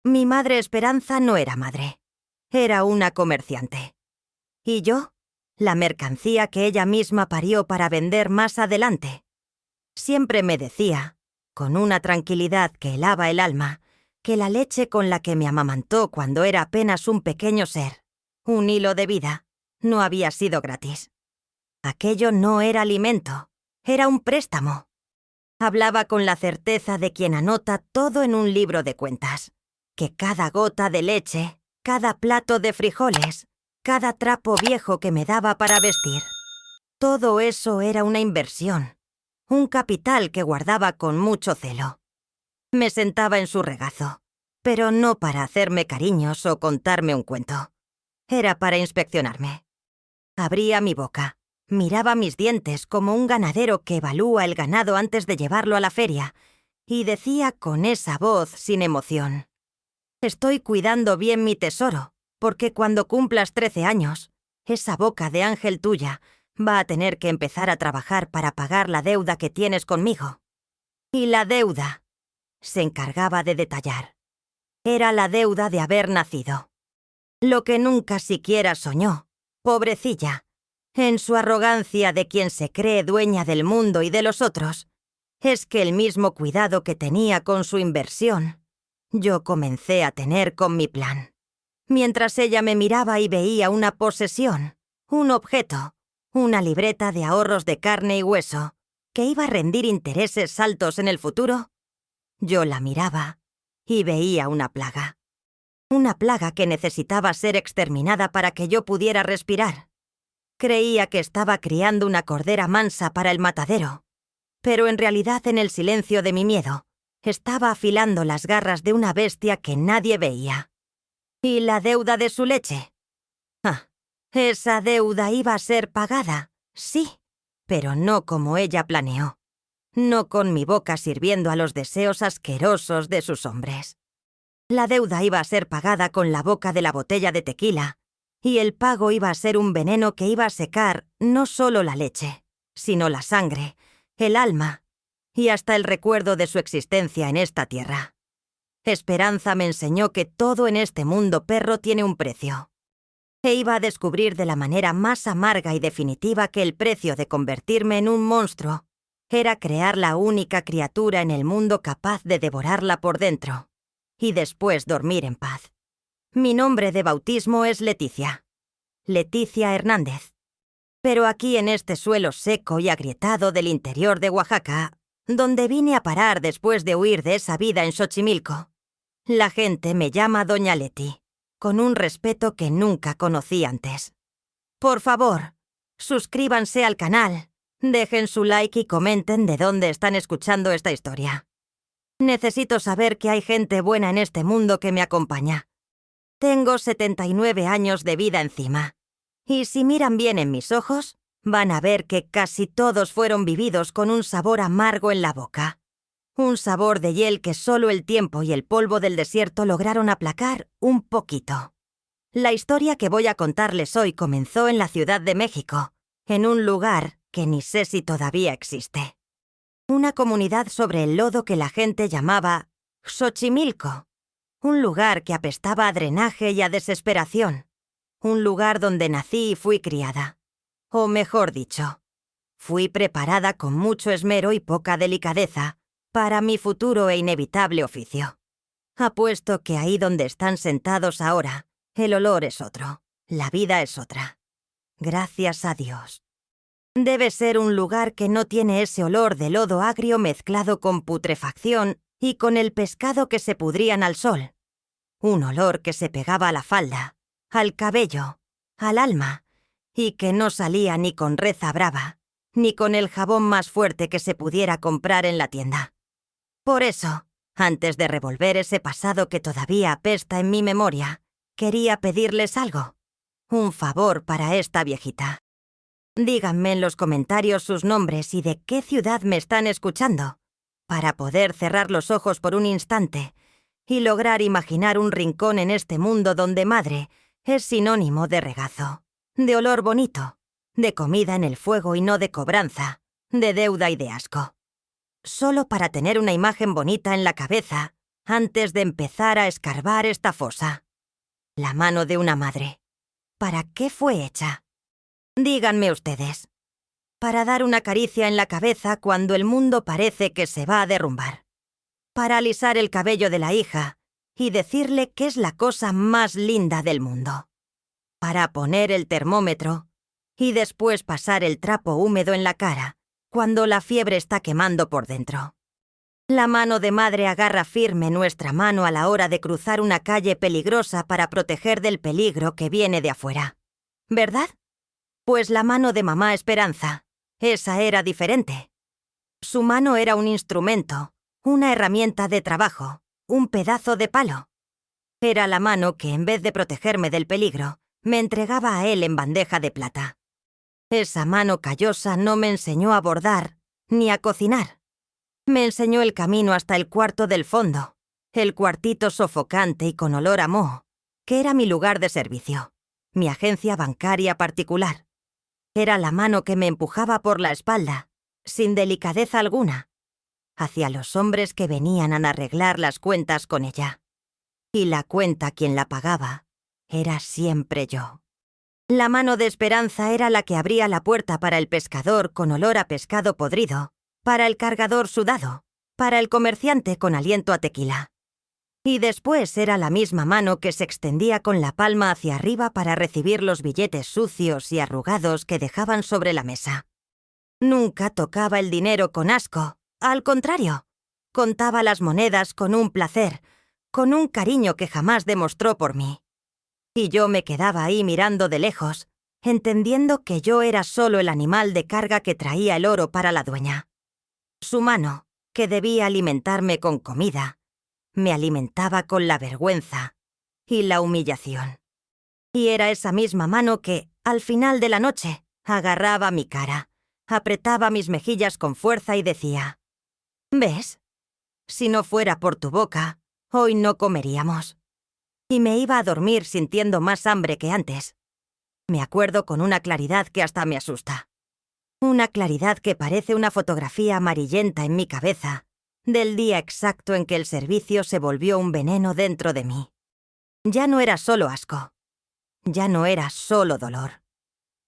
Mi madre Esperanza no era madre. Era una comerciante. ¿Y yo? La mercancía que ella misma parió para vender más adelante. Siempre me decía, con una tranquilidad que helaba el alma, que la leche con la que me amamantó cuando era apenas un pequeño ser, un hilo de vida, no había sido gratis. Aquello no era alimento, era un préstamo. Hablaba con la certeza de quien anota todo en un libro de cuentas, que cada gota de leche, cada plato de frijoles, cada trapo viejo que me daba para vestir, todo eso era una inversión, un capital que guardaba con mucho celo. Me sentaba en su regazo, pero no para hacerme cariños o contarme un cuento. Era para inspeccionarme. Abría mi boca, miraba mis dientes como un ganadero que evalúa el ganado antes de llevarlo a la feria, y decía con esa voz sin emoción: «Estoy cuidando bien mi tesoro, porque cuando cumplas 13 años, esa boca de ángel tuya va a tener que empezar a trabajar para pagar la deuda que tienes conmigo». Y la deuda, se encargaba de detallar, era la deuda de haber nacido. Lo que nunca siquiera soñó, pobrecilla, en su arrogancia de quien se cree dueña del mundo y de los otros, es que el mismo cuidado que tenía con su inversión, yo comencé a tener con mi plan. Mientras ella me miraba y veía una posesión, un objeto, una libreta de ahorros de carne y hueso, que iba a rendir intereses altos en el futuro, yo la miraba y veía una plaga. Una plaga que necesitaba ser exterminada para que yo pudiera respirar. Creía que estaba criando una cordera mansa para el matadero, pero en realidad en el silencio de mi miedo, estaba afilando las garras de una bestia que nadie veía. ¿Y la deuda de su leche? Esa deuda iba a ser pagada, sí, pero no como ella planeó. No con mi boca sirviendo a los deseos asquerosos de sus hombres. La deuda iba a ser pagada con la boca de la botella de tequila, y el pago iba a ser un veneno que iba a secar no solo la leche, sino la sangre, el alma y hasta el recuerdo de su existencia en esta tierra. Esperanza me enseñó que todo en este mundo perro tiene un precio. E iba a descubrir de la manera más amarga y definitiva que el precio de convertirme en un monstruo era crear la única criatura en el mundo capaz de devorarla por dentro, y después dormir en paz. Mi nombre de bautismo es Leticia. Leticia Hernández. Pero aquí en este suelo seco y agrietado del interior de Oaxaca, donde vine a parar después de huir de esa vida en Xochimilco, la gente me llama Doña Leti, con un respeto que nunca conocí antes. Por favor, suscríbanse al canal, dejen su like y comenten de dónde están escuchando esta historia. Necesito saber que hay gente buena en este mundo que me acompaña. Tengo 79 años de vida encima, y si miran bien en mis ojos, van a ver que casi todos fueron vividos con un sabor amargo en la boca. Un sabor de hiel que solo el tiempo y el polvo del desierto lograron aplacar un poquito. La historia que voy a contarles hoy comenzó en la Ciudad de México, en un lugar que ni sé si todavía existe. Una comunidad sobre el lodo que la gente llamaba Xochimilco. Un lugar que apestaba a drenaje y a desesperación. Un lugar donde nací y fui criada. O mejor dicho, fui preparada con mucho esmero y poca delicadeza para mi futuro e inevitable oficio. Apuesto que ahí donde están sentados ahora, el olor es otro, la vida es otra. Gracias a Dios. Debe ser un lugar que no tiene ese olor de lodo agrio mezclado con putrefacción y con el pescado que se pudrían al sol. Un olor que se pegaba a la falda, al cabello, al alma, y que no salía ni con reza brava, ni con el jabón más fuerte que se pudiera comprar en la tienda. Por eso, antes de revolver ese pasado que todavía apesta en mi memoria, quería pedirles algo, un favor para esta viejita. Díganme en los comentarios sus nombres y de qué ciudad me están escuchando, para poder cerrar los ojos por un instante y lograr imaginar un rincón en este mundo donde madre es sinónimo de regazo, de olor bonito, de comida en el fuego y no de cobranza, de deuda y de asco. Solo para tener una imagen bonita en la cabeza antes de empezar a escarbar esta fosa. La mano de una madre. ¿Para qué fue hecha? Díganme ustedes. Para dar una caricia en la cabeza cuando el mundo parece que se va a derrumbar. Para alisar el cabello de la hija y decirle que es la cosa más linda del mundo. Para poner el termómetro y después pasar el trapo húmedo en la cara cuando la fiebre está quemando por dentro. La mano de madre agarra firme nuestra mano a la hora de cruzar una calle peligrosa para proteger del peligro que viene de afuera. ¿Verdad? Pues la mano de mamá Esperanza, esa era diferente. Su mano era un instrumento, una herramienta de trabajo, un pedazo de palo. Era la mano que, en vez de protegerme del peligro, me entregaba a él en bandeja de plata. Esa mano callosa no me enseñó a bordar ni a cocinar. Me enseñó el camino hasta el cuarto del fondo, el cuartito sofocante y con olor a moho, que era mi lugar de servicio, mi agencia bancaria particular. Era la mano que me empujaba por la espalda, sin delicadeza alguna, hacia los hombres que venían a arreglar las cuentas con ella. Y la cuenta quien la pagaba era siempre yo. La mano de Esperanza era la que abría la puerta para el pescador con olor a pescado podrido, para el cargador sudado, para el comerciante con aliento a tequila. Y después era la misma mano que se extendía con la palma hacia arriba para recibir los billetes sucios y arrugados que dejaban sobre la mesa. Nunca tocaba el dinero con asco, al contrario, contaba las monedas con un placer, con un cariño que jamás demostró por mí. Y yo me quedaba ahí mirando de lejos, entendiendo que yo era solo el animal de carga que traía el oro para la dueña. Su mano, que debía alimentarme con comida, me alimentaba con la vergüenza y la humillación. Y era esa misma mano que, al final de la noche, agarraba mi cara, apretaba mis mejillas con fuerza y decía: «¿Ves? Si no fuera por tu boca, hoy no comeríamos». Y me iba a dormir sintiendo más hambre que antes. Me acuerdo con una claridad que hasta me asusta. Una claridad que parece una fotografía amarillenta en mi cabeza, del día exacto en que el servicio se volvió un veneno dentro de mí. Ya no era solo asco. Ya no era solo dolor.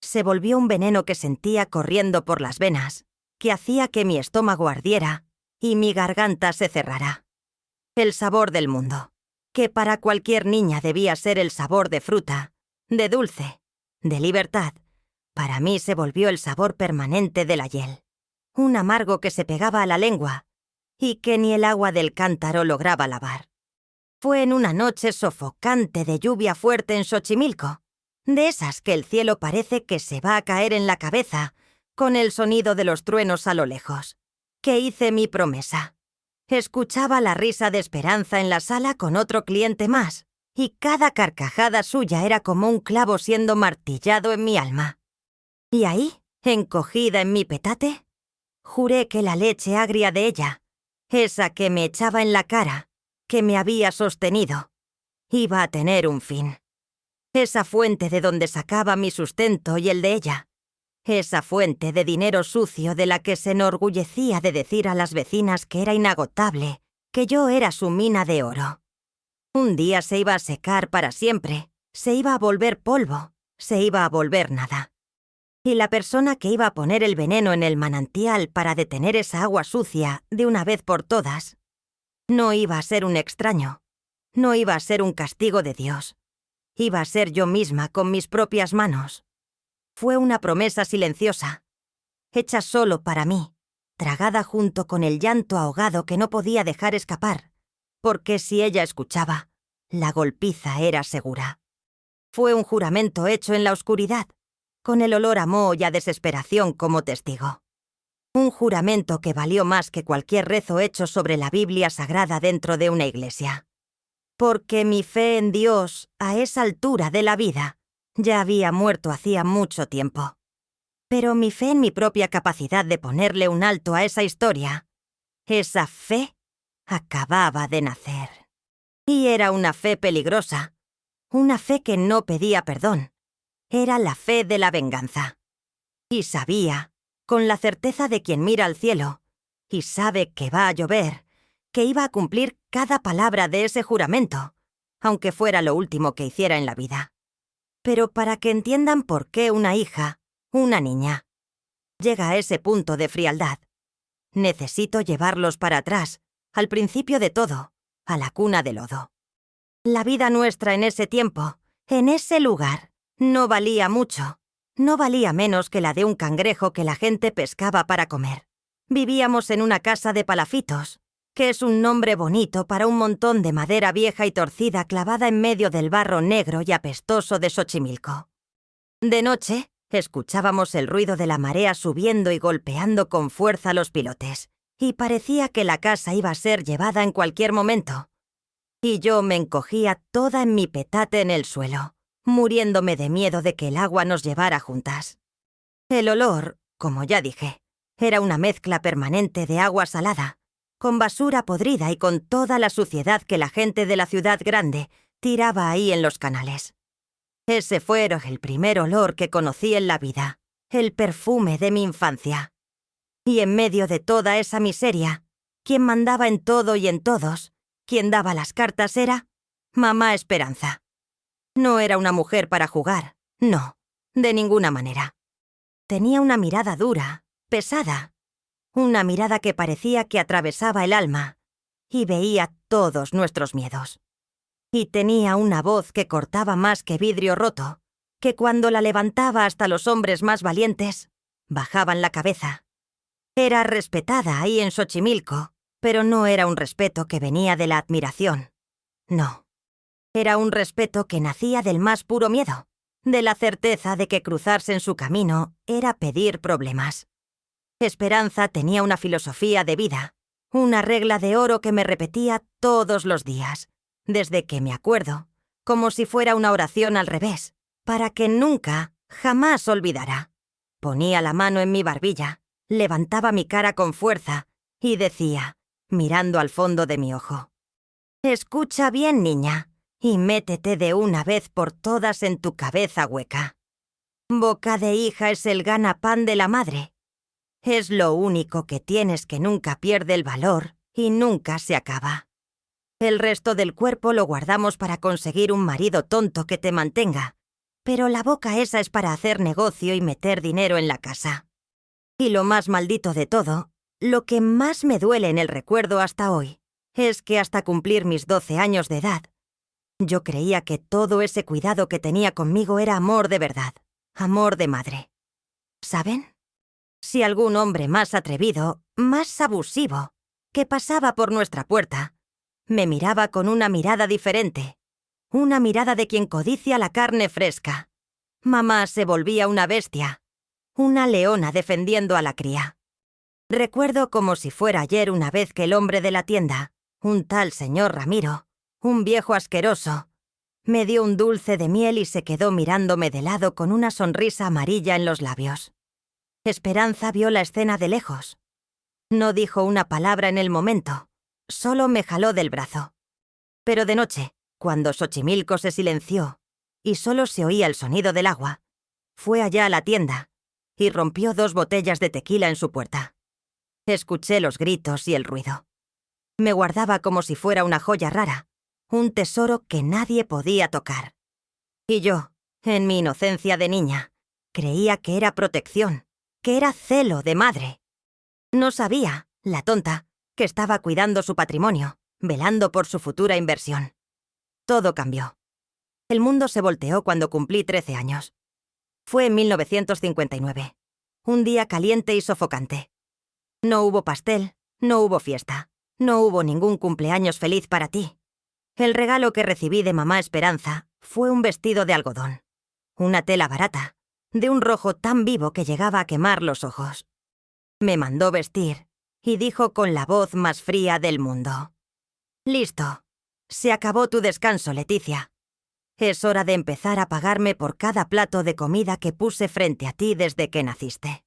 Se volvió un veneno que sentía corriendo por las venas, que hacía que mi estómago ardiera y mi garganta se cerrara. El sabor del mundo, que para cualquier niña debía ser el sabor de fruta, de dulce, de libertad, para mí se volvió el sabor permanente de la hiel. Un amargo que se pegaba a la lengua y que ni el agua del cántaro lograba lavar. Fue en una noche sofocante de lluvia fuerte en Xochimilco, de esas que el cielo parece que se va a caer en la cabeza con el sonido de los truenos a lo lejos, que hice mi promesa. Escuchaba la risa de Esperanza en la sala con otro cliente más, y cada carcajada suya era como un clavo siendo martillado en mi alma. Y ahí, encogida en mi petate, juré que la leche agria de ella, esa que me echaba en la cara, que me había sostenido, iba a tener un fin. Esa fuente de donde sacaba mi sustento y el de ella. Esa fuente de dinero sucio de la que se enorgullecía de decir a las vecinas que era inagotable, que yo era su mina de oro. Un día se iba a secar para siempre, se iba a volver polvo, se iba a volver nada. Y la persona que iba a poner el veneno en el manantial para detener esa agua sucia de una vez por todas, no iba a ser un extraño, no iba a ser un castigo de Dios, iba a ser yo misma con mis propias manos. Fue una promesa silenciosa, hecha solo para mí, tragada junto con el llanto ahogado que no podía dejar escapar, porque si ella escuchaba, la golpiza era segura. Fue un juramento hecho en la oscuridad, con el olor a moho y a desesperación como testigo. Un juramento que valió más que cualquier rezo hecho sobre la Biblia sagrada dentro de una iglesia. Porque mi fe en Dios, a esa altura de la vida, ya había muerto hacía mucho tiempo. Pero mi fe en mi propia capacidad de ponerle un alto a esa historia, esa fe acababa de nacer. Y era una fe peligrosa, una fe que no pedía perdón. Era la fe de la venganza. Y sabía, con la certeza de quien mira al cielo, y sabe que va a llover, que iba a cumplir cada palabra de ese juramento, aunque fuera lo último que hiciera en la vida. Pero para que entiendan por qué una hija, una niña, llega a ese punto de frialdad, necesito llevarlos para atrás, al principio de todo, a la cuna de lodo. La vida nuestra en ese tiempo, en ese lugar, no valía mucho. No valía menos que la de un cangrejo que la gente pescaba para comer. Vivíamos en una casa de palafitos, que es un nombre bonito para un montón de madera vieja y torcida clavada en medio del barro negro y apestoso de Xochimilco. De noche, escuchábamos el ruido de la marea subiendo y golpeando con fuerza los pilotes, y parecía que la casa iba a ser llevada en cualquier momento. Y yo me encogía toda en mi petate en el suelo, muriéndome de miedo de que el agua nos llevara juntas. El olor, como ya dije, era una mezcla permanente de agua salada, con basura podrida y con toda la suciedad que la gente de la ciudad grande tiraba ahí en los canales. Ese fue el primer olor que conocí en la vida, el perfume de mi infancia. Y en medio de toda esa miseria, quien mandaba en todo y en todos, quien daba las cartas era Mamá Esperanza. No era una mujer para jugar, no, de ninguna manera. Tenía una mirada dura, pesada, una mirada que parecía que atravesaba el alma y veía todos nuestros miedos. Y tenía una voz que cortaba más que vidrio roto, que cuando la levantaba hasta los hombres más valientes, bajaban la cabeza. Era respetada ahí en Xochimilco, pero no era un respeto que venía de la admiración. No. Era un respeto que nacía del más puro miedo, de la certeza de que cruzarse en su camino era pedir problemas. Esperanza tenía una filosofía de vida, una regla de oro que me repetía todos los días, desde que me acuerdo, como si fuera una oración al revés, para que nunca, jamás olvidara. Ponía la mano en mi barbilla, levantaba mi cara con fuerza y decía, mirando al fondo de mi ojo: «Escucha bien, niña, y métete de una vez por todas en tu cabeza hueca. Boca de hija es el ganapán de la madre. Es lo único que tienes que nunca pierde el valor y nunca se acaba. El resto del cuerpo lo guardamos para conseguir un marido tonto que te mantenga, pero la boca esa es para hacer negocio y meter dinero en la casa. Y lo más maldito de todo, lo que más me duele en el recuerdo hasta hoy, es que hasta cumplir mis 12 años de edad, yo creía que todo ese cuidado que tenía conmigo era amor de verdad, amor de madre. ¿Saben? Si algún hombre más atrevido, más abusivo, que pasaba por nuestra puerta, me miraba con una mirada diferente, una mirada de quien codicia la carne fresca, mamá se volvía una bestia, una leona defendiendo a la cría. Recuerdo como si fuera ayer una vez que el hombre de la tienda, un tal señor Ramiro, un viejo asqueroso, me dio un dulce de miel y se quedó mirándome de lado con una sonrisa amarilla en los labios. Esperanza vio la escena de lejos. No dijo una palabra en el momento, solo me jaló del brazo. Pero de noche, cuando Xochimilco se silenció y solo se oía el sonido del agua, fue allá a la tienda y rompió 2 botellas de tequila en su puerta. Escuché los gritos y el ruido. Me guardaba como si fuera una joya rara, un tesoro que nadie podía tocar. Y yo, en mi inocencia de niña, creía que era protección, que era celo de madre. No sabía, la tonta, que estaba cuidando su patrimonio, velando por su futura inversión. Todo cambió. El mundo se volteó cuando cumplí 13 años. Fue en 1959, un día caliente y sofocante. No hubo pastel, no hubo fiesta, no hubo ningún cumpleaños feliz para ti. El regalo que recibí de mamá Esperanza fue un vestido de algodón, una tela barata, de un rojo tan vivo que llegaba a quemar los ojos. Me mandó vestir y dijo con la voz más fría del mundo: «Listo, se acabó tu descanso, Leticia. Es hora de empezar a pagarme por cada plato de comida que puse frente a ti desde que naciste».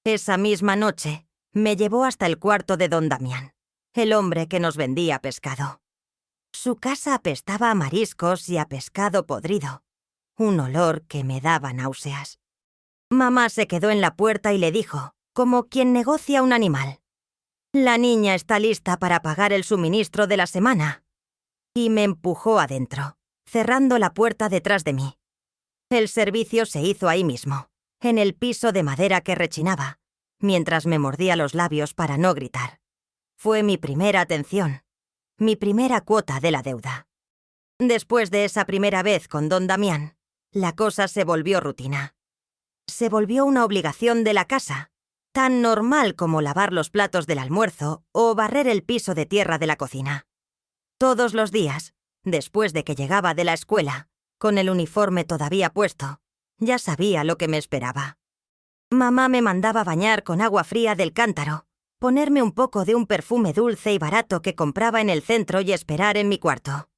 Esa misma noche me llevó hasta el cuarto de don Damián, el hombre que nos vendía pescado. Su casa apestaba a mariscos y a pescado podrido, un olor que me daba náuseas. Mamá se quedó en la puerta y le dijo, como quien negocia un animal: La niña está lista para pagar el suministro de la semana. Y me empujó adentro, cerrando la puerta detrás de mí. El servicio se hizo ahí mismo, en el piso de madera que rechinaba, mientras me mordía los labios para no gritar. Fue mi primera atención, mi primera cuota de la deuda. Después de esa primera vez con don Damián, la cosa se volvió rutina. Se volvió una obligación de la casa, tan normal como lavar los platos del almuerzo o barrer el piso de tierra de la cocina. Todos los días, después de que llegaba de la escuela, con el uniforme todavía puesto, ya sabía lo que me esperaba. Mamá me mandaba bañar con agua fría del cántaro, ponerme un poco de un perfume dulce y barato que compraba en el centro y esperar en mi cuarto.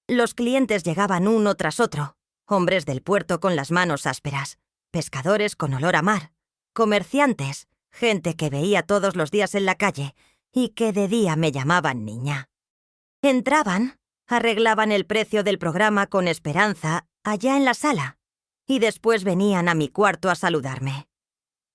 Los clientes llegaban uno tras otro, hombres del puerto con las manos ásperas, pescadores con olor a mar, comerciantes, gente que veía todos los días en la calle y que de día me llamaban niña. Entraban, arreglaban el precio del programa con Esperanza allá en la sala y después venían a mi cuarto a saludarme.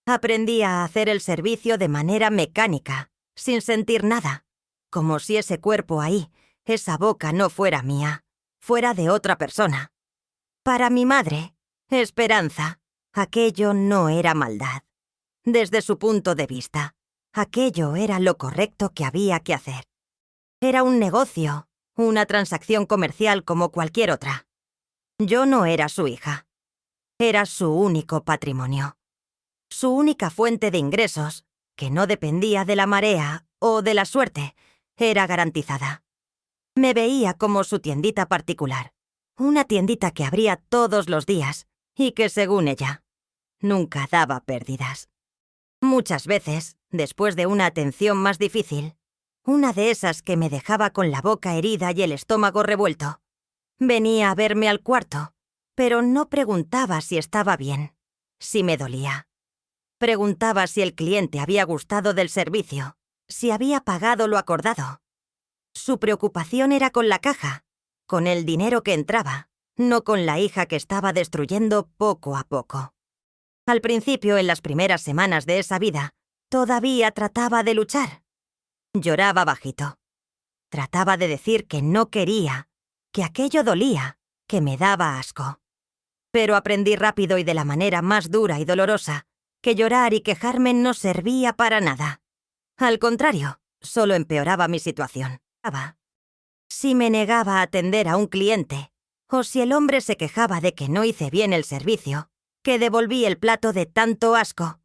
Aprendí a hacer el servicio de manera mecánica, sin sentir nada, como si ese cuerpo ahí, esa boca no fuera mía, fuera de otra persona. Para mi madre, Esperanza, aquello no era maldad. Desde su punto de vista, aquello era lo correcto que había que hacer. Era un negocio, una transacción comercial como cualquier otra. Yo no era su hija. Era su único patrimonio. Su única fuente de ingresos, que no dependía de la marea o de la suerte, era garantizada. Me veía como su tiendita particular, una tiendita que abría todos los días y que, según ella, nunca daba pérdidas. Muchas veces, después de una atención más difícil, una de esas que me dejaba con la boca herida y el estómago revuelto, venía a verme al cuarto, pero no preguntaba si estaba bien, si me dolía. Preguntaba si el cliente había gustado del servicio, si había pagado lo acordado. Su preocupación era con la caja, con el dinero que entraba, no con la hija que estaba destruyendo poco a poco. Al principio, en las primeras semanas de esa vida, todavía trataba de luchar. Lloraba bajito. Trataba de decir que no quería, que aquello dolía, que me daba asco. Pero aprendí rápido y de la manera más dura y dolorosa que llorar y quejarme no servía para nada. Al contrario, solo empeoraba mi situación. Si me negaba a atender a un cliente, o si el hombre se quejaba de que no hice bien el servicio, que devolví el plato de tanto asco,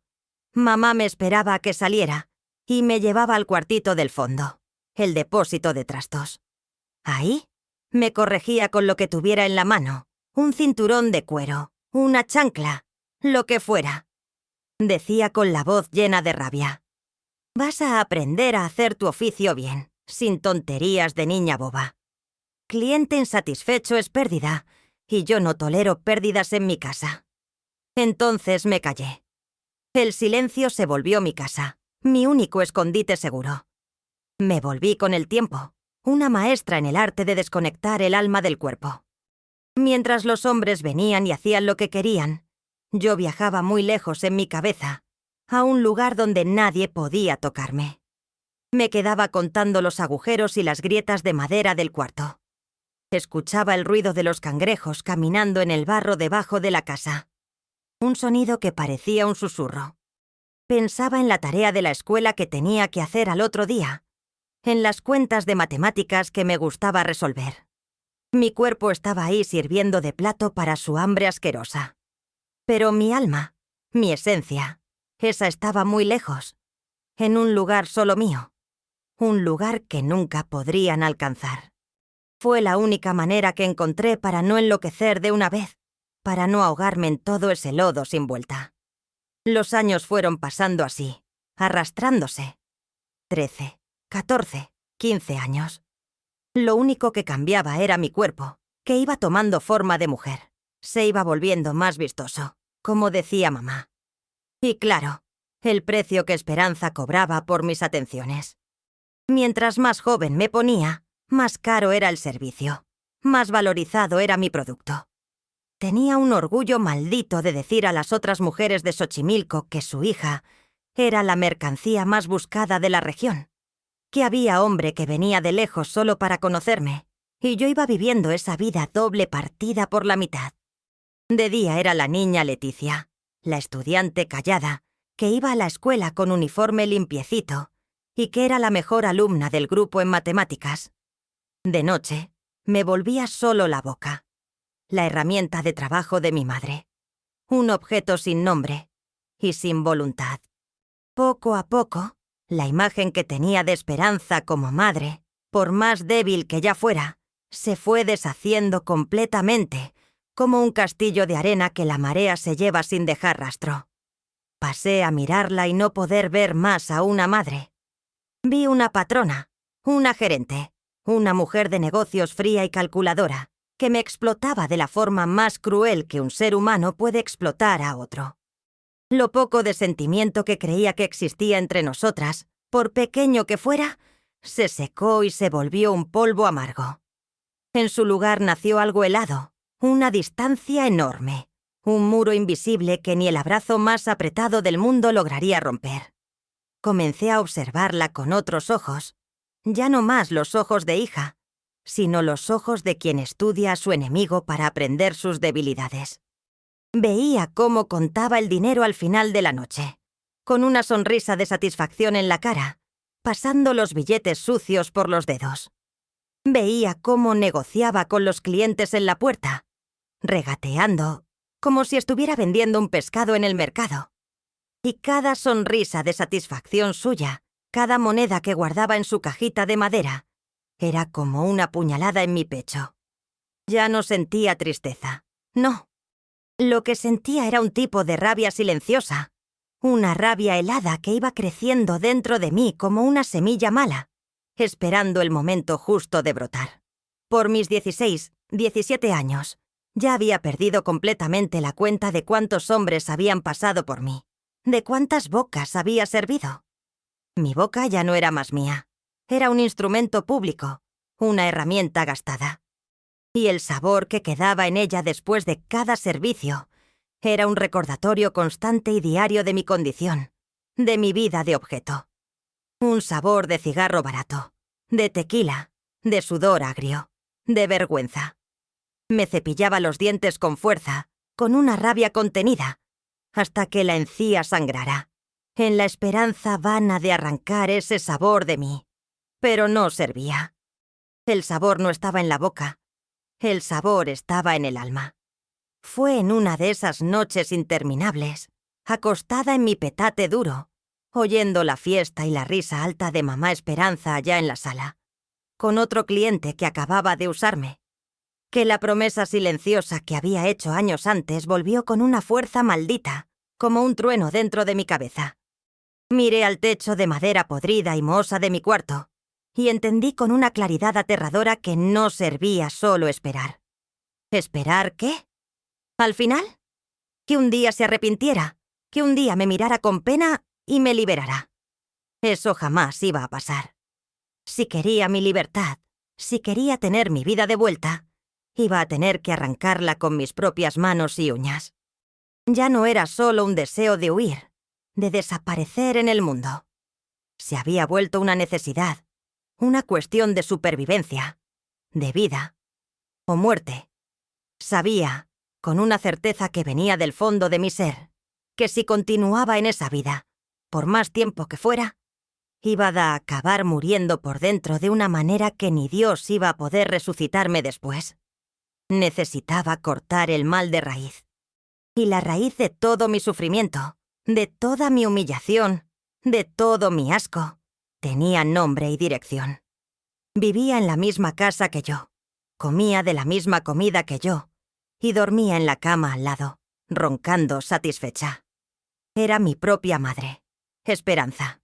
mamá me esperaba a que saliera y me llevaba al cuartito del fondo, el depósito de trastos. Ahí me corregía con lo que tuviera en la mano, un cinturón de cuero, una chancla, lo que fuera. Decía con la voz llena de rabia: «Vas a aprender a hacer tu oficio bien, sin tonterías de niña boba. Cliente insatisfecho es pérdida, y yo no tolero pérdidas en mi casa». Entonces me callé. El silencio se volvió mi casa, mi único escondite seguro. Me volví con el tiempo, una maestra en el arte de desconectar el alma del cuerpo. Mientras los hombres venían y hacían lo que querían, yo viajaba muy lejos en mi cabeza, a un lugar donde nadie podía tocarme. Me quedaba contando los agujeros y las grietas de madera del cuarto. Escuchaba el ruido de los cangrejos caminando en el barro debajo de la casa. Un sonido que parecía un susurro. Pensaba en la tarea de la escuela que tenía que hacer al otro día, en las cuentas de matemáticas que me gustaba resolver. Mi cuerpo estaba ahí sirviendo de plato para su hambre asquerosa. Pero mi alma, mi esencia, esa estaba muy lejos, en un lugar solo mío, un lugar que nunca podrían alcanzar. Fue la única manera que encontré para no enloquecer de una vez, para no ahogarme en todo ese lodo sin vuelta. Los años fueron pasando así, arrastrándose. 13, 14, 15 años. Lo único que cambiaba era mi cuerpo, que iba tomando forma de mujer. Se iba volviendo más vistoso, como decía mamá. Y claro, el precio que Esperanza cobraba por mis atenciones. Mientras más joven me ponía, más caro era el servicio, más valorizado era mi producto. Tenía un orgullo maldito de decir a las otras mujeres de Xochimilco que su hija Era la mercancía más buscada de la región. Que había hombre que venía de lejos solo para conocerme, y yo iba viviendo esa vida doble partida por la mitad. De día era la niña Leticia, la estudiante callada, que iba a la escuela con uniforme limpiecito y que era la mejor alumna del grupo en matemáticas. De noche, me volvía solo la boca, la herramienta de trabajo de mi madre, un objeto sin nombre y sin voluntad. Poco a poco, la imagen que tenía de Esperanza como madre, por más débil que ya fuera, se fue deshaciendo completamente, como un castillo de arena que la marea se lleva sin dejar rastro. Pasé a mirarla y no poder ver más a una madre. Vi una patrona, una gerente, una mujer de negocios fría y calculadora, que me explotaba de la forma más cruel que un ser humano puede explotar a otro. Lo poco de sentimiento que creía que existía entre nosotras, por pequeño que fuera, se secó y se volvió un polvo amargo. En su lugar nació algo helado, una distancia enorme, un muro invisible que ni el abrazo más apretado del mundo lograría romper. Comencé a observarla con otros ojos, ya no más los ojos de hija, sino los ojos de quien estudia a su enemigo para aprender sus debilidades. Veía cómo contaba el dinero al final de la noche, con una sonrisa de satisfacción en la cara, pasando los billetes sucios por los dedos. Veía cómo negociaba con los clientes en la puerta, regateando, como si estuviera vendiendo un pescado en el mercado. Y cada sonrisa de satisfacción suya, cada moneda que guardaba en su cajita de madera, era como una puñalada en mi pecho. Ya no sentía tristeza, no. Lo que sentía era un tipo de rabia silenciosa, una rabia helada que iba creciendo dentro de mí como una semilla mala, esperando el momento justo de brotar. Por mis 16, 17 años, ya había perdido completamente la cuenta de cuántos hombres habían pasado por mí, de cuántas bocas había servido. Mi boca ya no era más mía, era un instrumento público, una herramienta gastada. Y el sabor que quedaba en ella después de cada servicio era un recordatorio constante y diario de mi condición, de mi vida de objeto. Un sabor de cigarro barato, de tequila, de sudor agrio, de vergüenza. Me cepillaba los dientes con fuerza, con una rabia contenida, hasta que la encía sangrara, en la esperanza vana de arrancar ese sabor de mí. Pero no servía. El sabor no estaba en la boca. El sabor estaba en el alma. Fue en una de esas noches interminables, acostada en mi petate duro, oyendo la fiesta y la risa alta de mamá Esperanza allá en la sala, con otro cliente que acababa de usarme, que la promesa silenciosa que había hecho años antes volvió con una fuerza maldita, como un trueno dentro de mi cabeza. Miré al techo de madera podrida y mohosa de mi cuarto, y entendí con una claridad aterradora que no servía solo esperar. ¿Esperar qué? ¿Al final? Que un día se arrepintiera, que un día me mirara con pena y me liberara. Eso jamás iba a pasar. Si quería mi libertad, si quería tener mi vida de vuelta, iba a tener que arrancarla con mis propias manos y uñas. Ya no era solo un deseo de huir, de desaparecer en el mundo. Se había vuelto una necesidad, una cuestión de supervivencia, de vida o muerte. Sabía, con una certeza que venía del fondo de mi ser, que si continuaba en esa vida, por más tiempo que fuera, iba a acabar muriendo por dentro de una manera que ni Dios iba a poder resucitarme después. Necesitaba cortar el mal de raíz. Y la raíz de todo mi sufrimiento, de toda mi humillación, de todo mi asco, tenía nombre y dirección. Vivía en la misma casa que yo, comía de la misma comida que yo, y dormía en la cama al lado, roncando satisfecha. Era mi propia madre, Esperanza.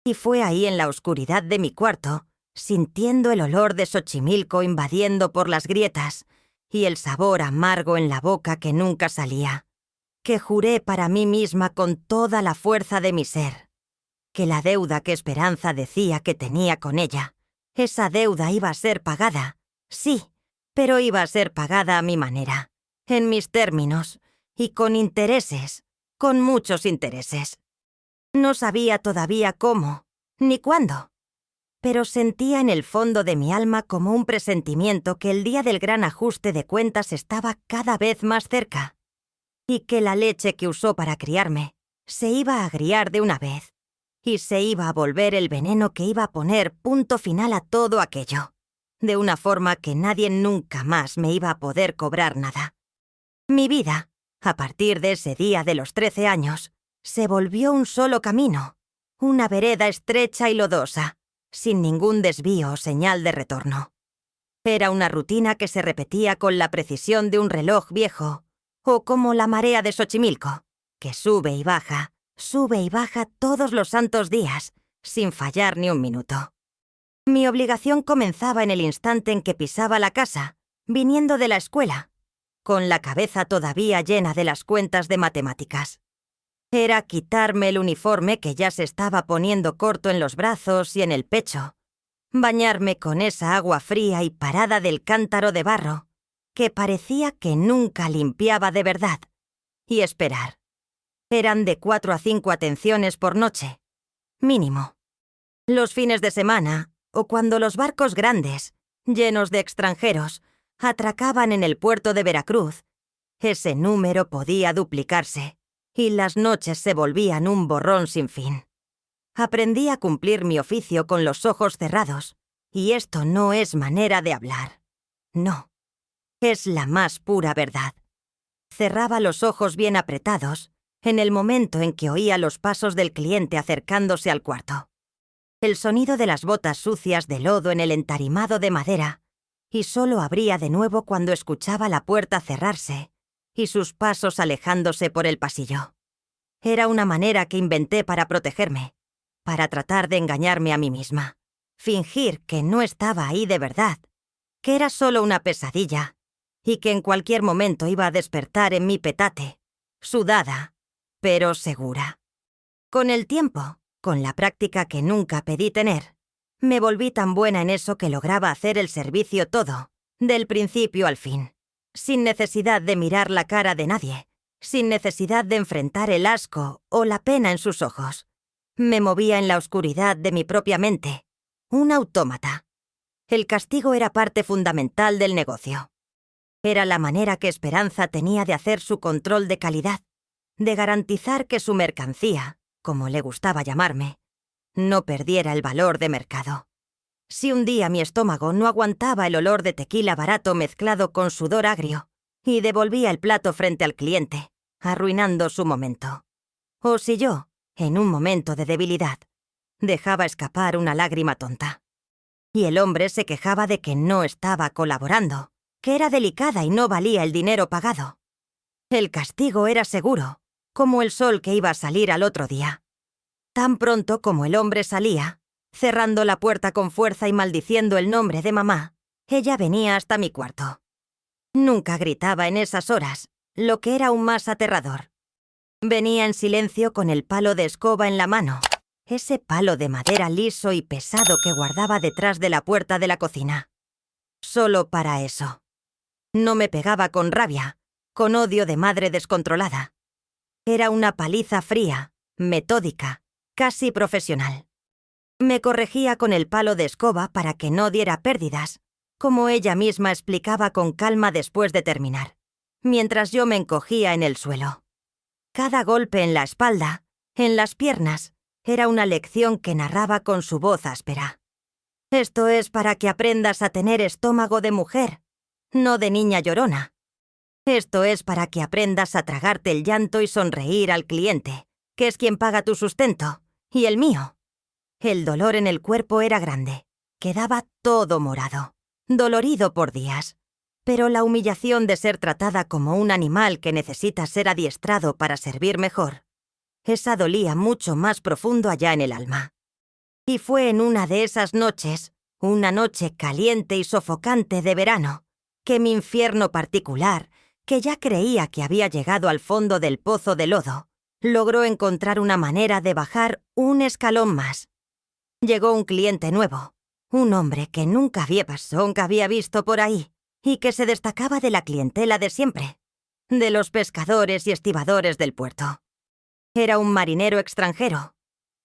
Y fue ahí en la oscuridad de mi cuarto, sintiendo el olor de Xochimilco invadiendo por las grietas y el sabor amargo en la boca que nunca salía, que juré para mí misma con toda la fuerza de mi ser, que la deuda que Esperanza decía que tenía con ella, esa deuda iba a ser pagada, sí, pero iba a ser pagada a mi manera, en mis términos, y con intereses, con muchos intereses. No sabía todavía cómo, ni cuándo, pero sentía en el fondo de mi alma como un presentimiento que el día del gran ajuste de cuentas estaba cada vez más cerca, y que la leche que usó para criarme se iba a agriar de una vez, y se iba a volver el veneno que iba a poner punto final a todo aquello, de una forma que nadie nunca más me iba a poder cobrar nada. Mi vida, a partir de ese día de los 13 años, se volvió un solo camino, una vereda estrecha y lodosa, sin ningún desvío o señal de retorno. Era una rutina que se repetía con la precisión de un reloj viejo, o como la marea de Xochimilco, que sube y baja todos los santos días, sin fallar ni un minuto. Mi obligación comenzaba en el instante en que pisaba la casa, viniendo de la escuela, con la cabeza todavía llena de las cuentas de matemáticas. Era quitarme el uniforme que ya se estaba poniendo corto en los brazos y en el pecho, bañarme con esa agua fría y parada del cántaro de barro, que parecía que nunca limpiaba de verdad, y esperar. Eran de 4 a 5 atenciones por noche, mínimo. Los fines de semana, o cuando los barcos grandes, llenos de extranjeros, atracaban en el puerto de Veracruz, ese número podía duplicarse, y las noches se volvían un borrón sin fin. Aprendí a cumplir mi oficio con los ojos cerrados, y esto no es manera de hablar. No, es la más pura verdad. Cerraba los ojos bien apretados en el momento en que oía los pasos del cliente acercándose al cuarto. El sonido de las botas sucias de lodo en el entarimado de madera, y solo abría de nuevo cuando escuchaba la puerta cerrarse y sus pasos alejándose por el pasillo. Era una manera que inventé para protegerme, para tratar de engañarme a mí misma, fingir que no estaba ahí de verdad, que era solo una pesadilla, y que en cualquier momento iba a despertar en mi petate, sudada, pero segura. Con el tiempo, con la práctica que nunca pedí tener, me volví tan buena en eso que lograba hacer el servicio todo, del principio al fin, sin necesidad de mirar la cara de nadie, sin necesidad de enfrentar el asco o la pena en sus ojos. Me movía en la oscuridad de mi propia mente, un autómata. El castigo era parte fundamental del negocio. Era la manera que Esperanza tenía de hacer su control de calidad, de garantizar que su mercancía, como le gustaba llamarme, no perdiera el valor de mercado. Si un día mi estómago no aguantaba el olor de tequila barato mezclado con sudor agrio, y devolvía el plato frente al cliente, arruinando su momento. O si yo, en un momento de debilidad, dejaba escapar una lágrima tonta. Y el hombre se quejaba de que no estaba colaborando, que era delicada y no valía el dinero pagado. El castigo era seguro, como el sol que iba a salir al otro día. Tan pronto como el hombre salía, cerrando la puerta con fuerza y maldiciendo el nombre de mamá, ella venía hasta mi cuarto. Nunca gritaba en esas horas, lo que era aún más aterrador. Venía en silencio con el palo de escoba en la mano, ese palo de madera liso y pesado que guardaba detrás de la puerta de la cocina. Solo para eso. No me pegaba con rabia, con odio de madre descontrolada. Era una paliza fría, metódica, casi profesional. Me corregía con el palo de escoba para que no diera pérdidas, como ella misma explicaba con calma después de terminar, mientras yo me encogía en el suelo. Cada golpe en la espalda, en las piernas, era una lección que narraba con su voz áspera. Esto es para que aprendas a tener estómago de mujer, no de niña llorona. Esto es para que aprendas a tragarte el llanto y sonreír al cliente, que es quien paga tu sustento, y el mío. El dolor en el cuerpo era grande, quedaba todo morado, dolorido por días. Pero la humillación de ser tratada como un animal que necesita ser adiestrado para servir mejor, esa dolía mucho más profundo allá en el alma. Y fue en una de esas noches, una noche caliente y sofocante de verano, que mi infierno particular, que ya creía que había llegado al fondo del pozo de lodo, logró encontrar una manera de bajar un escalón más. Llegó un cliente nuevo, un hombre que nunca había visto por ahí, y que se destacaba de la clientela de siempre, de los pescadores y estibadores del puerto. Era un marinero extranjero,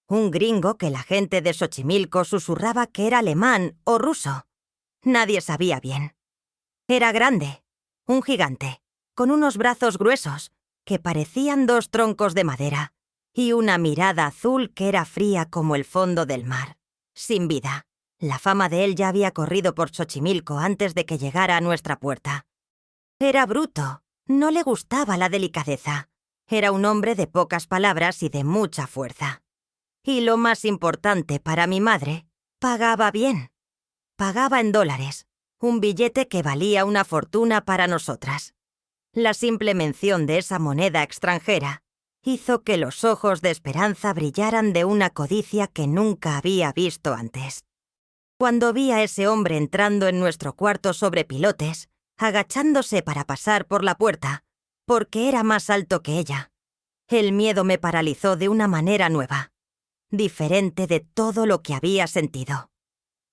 Un gringo que la gente de Xochimilco susurraba que era alemán o ruso. Nadie sabía bien. Era grande, un gigante, con unos brazos gruesos, que parecían 2 troncos de madera, y una mirada azul que era fría como el fondo del mar, sin vida. La fama de él ya había corrido por Xochimilco antes de que llegara a nuestra puerta. Era bruto, no le gustaba la delicadeza. Era un hombre de pocas palabras y de mucha fuerza. Y lo más importante para mi madre, pagaba bien. Pagaba en dólares, un billete que valía una fortuna para nosotras. La simple mención de esa moneda extranjera hizo que los ojos de Esperanza brillaran de una codicia que nunca había visto antes. Cuando vi a ese hombre entrando en nuestro cuarto sobre pilotes, agachándose para pasar por la puerta, porque era más alto que ella, el miedo me paralizó de una manera nueva, diferente de todo lo que había sentido.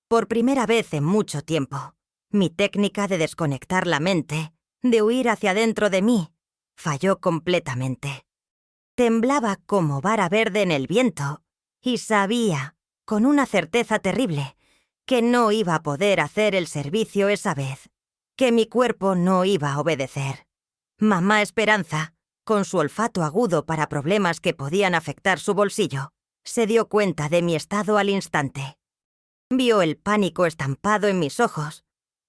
Por primera vez en mucho tiempo, mi técnica de desconectar la mente, de huir hacia dentro de mí, falló completamente. Temblaba como vara verde en el viento y sabía, con una certeza terrible, que no iba a poder hacer el servicio esa vez, que mi cuerpo no iba a obedecer. Mamá Esperanza, con su olfato agudo para problemas que podían afectar su bolsillo, se dio cuenta de mi estado al instante. Vio el pánico estampado en mis ojos,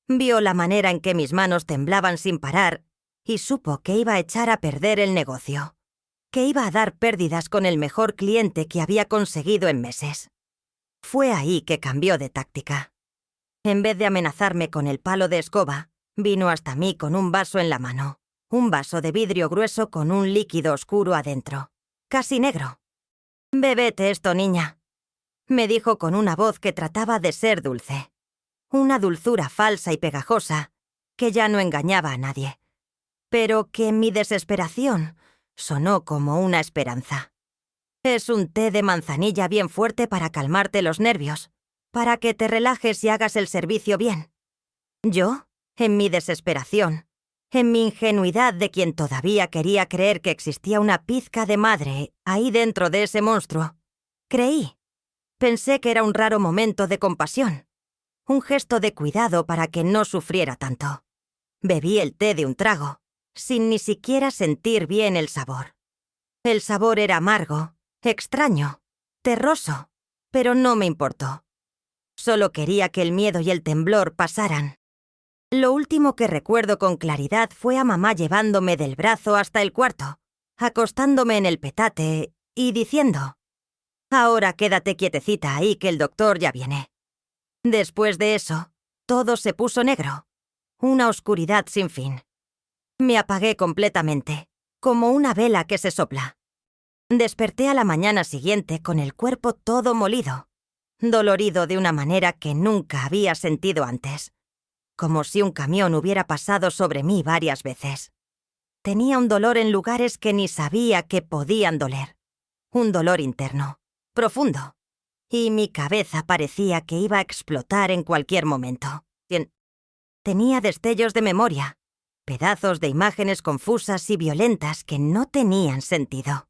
vio la manera en que mis manos temblaban sin parar y supo que iba a echar a perder el negocio, que iba a dar pérdidas con el mejor cliente que había conseguido en meses. Fue ahí que cambió de táctica. En vez de amenazarme con el palo de escoba, vino hasta mí con un vaso en la mano, un vaso de vidrio grueso con un líquido oscuro adentro, casi negro. «Bébete esto, niña», me dijo con una voz que trataba de ser dulce. Una dulzura falsa y pegajosa que ya no engañaba a nadie, pero que en mi desesperación sonó como una esperanza. Es un té de manzanilla bien fuerte para calmarte los nervios, para que te relajes y hagas el servicio bien. Yo, en mi desesperación, en mi ingenuidad de quien todavía quería creer que existía una pizca de madre ahí dentro de ese monstruo, creí. Pensé que era un raro momento de compasión, un gesto de cuidado para que no sufriera tanto. Bebí el té de un trago, sin ni siquiera sentir bien el sabor. El sabor era amargo, extraño, terroso, pero no me importó. Solo quería que el miedo y el temblor pasaran. Lo último que recuerdo con claridad fue a mamá llevándome del brazo hasta el cuarto, acostándome en el petate y diciendo: «Ahora quédate quietecita ahí que el doctor ya viene». Después de eso, todo se puso negro, una oscuridad sin fin. Me apagué completamente, como una vela que se sopla. Desperté a la mañana siguiente con el cuerpo todo molido, dolorido de una manera que nunca había sentido antes, como si un camión hubiera pasado sobre mí varias veces. Tenía un dolor en lugares que ni sabía que podían doler, un dolor interno, profundo, y mi cabeza parecía que iba a explotar en cualquier momento. Tenía destellos de memoria, pedazos de imágenes confusas y violentas que no tenían sentido.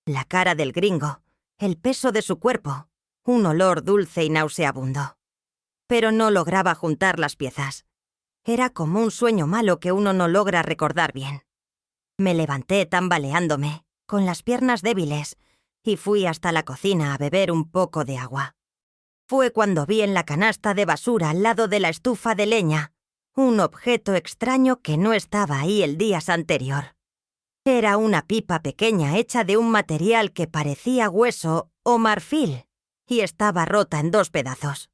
La cara del gringo, el peso de su cuerpo, un olor dulce y nauseabundo. Pero no lograba juntar las piezas. Era como un sueño malo que uno no logra recordar bien. Me levanté tambaleándome, con las piernas débiles, y fui hasta la cocina a beber un poco de agua. Fue cuando vi en la canasta de basura al lado de la estufa de leña un objeto extraño que no estaba ahí el día anterior. Era una pipa pequeña hecha de un material que parecía hueso o marfil y estaba rota en 2 pedazos.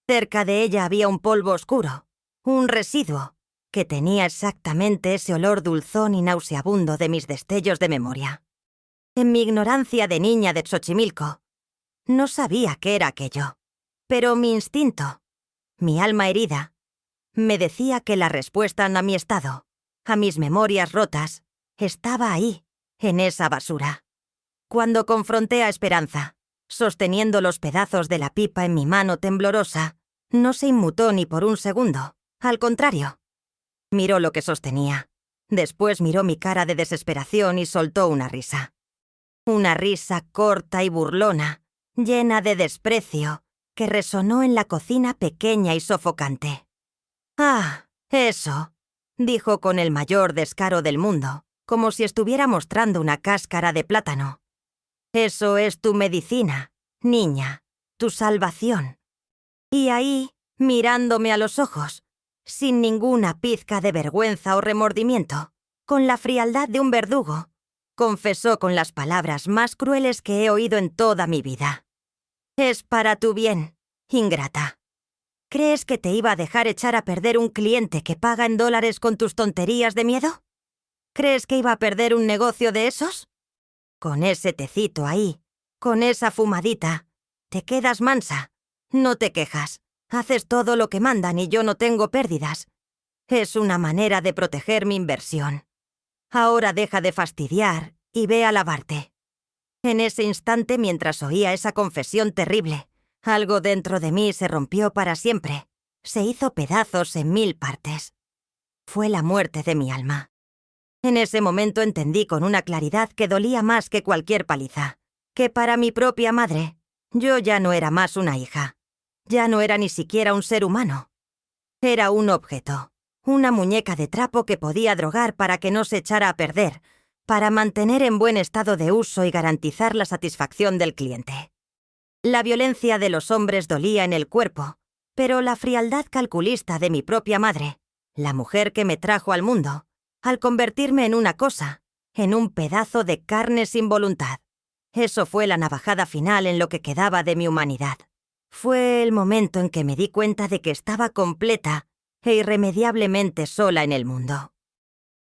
Cerca de ella había un polvo oscuro, un residuo, que tenía exactamente ese olor dulzón y nauseabundo de mis destellos de memoria. En mi ignorancia de niña de Xochimilco, no sabía qué era aquello, pero mi instinto, mi alma herida, me decía que la respuesta a mi estado, a mis memorias rotas, estaba ahí, en esa basura. Cuando confronté a Esperanza, sosteniendo los pedazos de la pipa en mi mano temblorosa, no se inmutó ni por un segundo. Al contrario, miró lo que sostenía. Después miró mi cara de desesperación y soltó una risa. Una risa corta y burlona, llena de desprecio, que resonó en la cocina pequeña y sofocante. «Ah, eso», dijo con el mayor descaro del mundo, como si estuviera mostrando una cáscara de plátano. «Eso es tu medicina, niña, tu salvación». Y ahí, mirándome a los ojos, sin ninguna pizca de vergüenza o remordimiento, con la frialdad de un verdugo, confesó con las palabras más crueles que he oído en toda mi vida. «Es para tu bien, ingrata. ¿Crees que te iba a dejar echar a perder un cliente que paga en dólares con tus tonterías de miedo? ¿Crees que iba a perder un negocio de esos? Con ese tecito ahí, con esa fumadita, te quedas mansa, no te quejas, haces todo lo que mandan y yo no tengo pérdidas. Es una manera de proteger mi inversión. Ahora deja de fastidiar y ve a lavarte». En ese instante, mientras oía esa confesión terrible, algo dentro de mí se rompió para siempre, se hizo pedazos en 1000 partes. Fue la muerte de mi alma. En ese momento entendí con una claridad que dolía más que cualquier paliza, que para mi propia madre, yo ya no era más una hija, ya no era ni siquiera un ser humano. Era un objeto, una muñeca de trapo que podía drogar para que no se echara a perder, para mantener en buen estado de uso y garantizar la satisfacción del cliente. La violencia de los hombres dolía en el cuerpo, pero la frialdad calculista de mi propia madre, la mujer que me trajo al mundo, al convertirme en una cosa, en un pedazo de carne sin voluntad. Eso fue la navajada final en lo que quedaba de mi humanidad. Fue el momento en que me di cuenta de que estaba completa e irremediablemente sola en el mundo.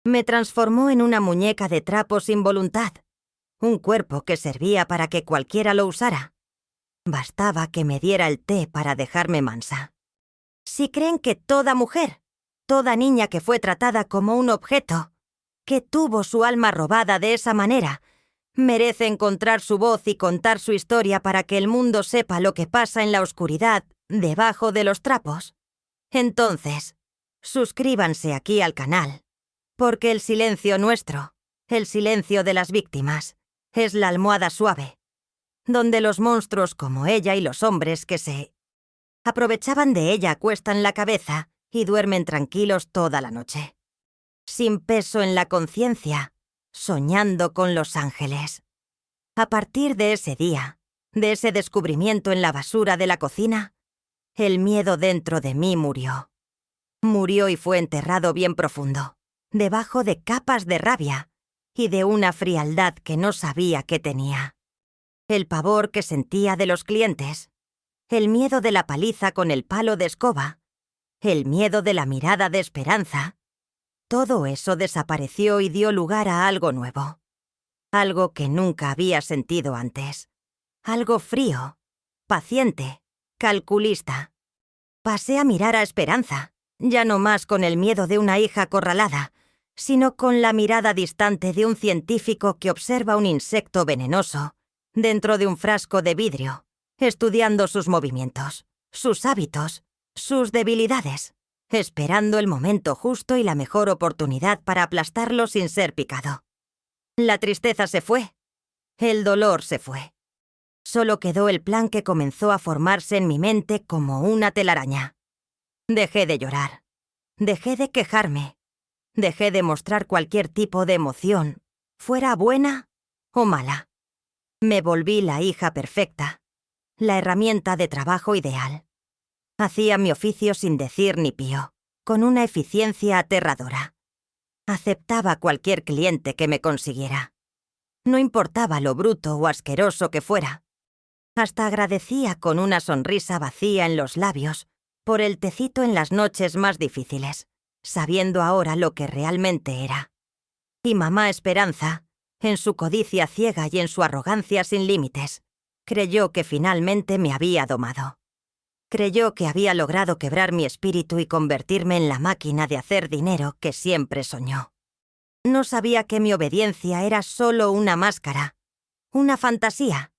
Me transformó en una muñeca de trapo sin voluntad, un cuerpo que servía para que cualquiera lo usara. Bastaba que me diera el té para dejarme mansa. Si creen que toda mujer, toda niña que fue tratada como un objeto, que tuvo su alma robada de esa manera, merece encontrar su voz y contar su historia para que el mundo sepa lo que pasa en la oscuridad debajo de los trapos, entonces, suscríbanse aquí al canal, porque el silencio nuestro, el silencio de las víctimas, es la almohada suave, donde los monstruos como ella y los hombres que se aprovechaban de ella acuestan la cabeza y duermen tranquilos toda la noche, sin peso en la conciencia, soñando con los ángeles. A partir de ese día, de ese descubrimiento en la basura de la cocina, el miedo dentro de mí murió. Murió y fue enterrado bien profundo, debajo de capas de rabia y de una frialdad que no sabía que tenía. El pavor que sentía de los clientes, el miedo de la paliza con el palo de escoba, el miedo de la mirada de esperanza, todo eso desapareció y dio lugar a algo nuevo. Algo que nunca había sentido antes. Algo frío, paciente, calculista. Pasé a mirar a Esperanza, ya no más con el miedo de una hija acorralada, sino con la mirada distante de un científico que observa un insecto venenoso dentro de un frasco de vidrio, estudiando sus movimientos, sus hábitos, sus debilidades, esperando el momento justo y la mejor oportunidad para aplastarlo sin ser picado. La tristeza se fue, el dolor se fue. Solo quedó el plan que comenzó a formarse en mi mente como una telaraña. Dejé de llorar, dejé de quejarme, dejé de mostrar cualquier tipo de emoción, fuera buena o mala. Me volví la hija perfecta, la herramienta de trabajo ideal. Hacía mi oficio sin decir ni pío, con una eficiencia aterradora. Aceptaba cualquier cliente que me consiguiera. No importaba lo bruto o asqueroso que fuera. Hasta agradecía con una sonrisa vacía en los labios por el tecito en las noches más difíciles, sabiendo ahora lo que realmente era. Y mamá Esperanza, en su codicia ciega y en su arrogancia sin límites, creyó que finalmente me había domado. Creyó que había logrado quebrar mi espíritu y convertirme en la máquina de hacer dinero que siempre soñó. No sabía que mi obediencia era solo una máscara, una fantasía.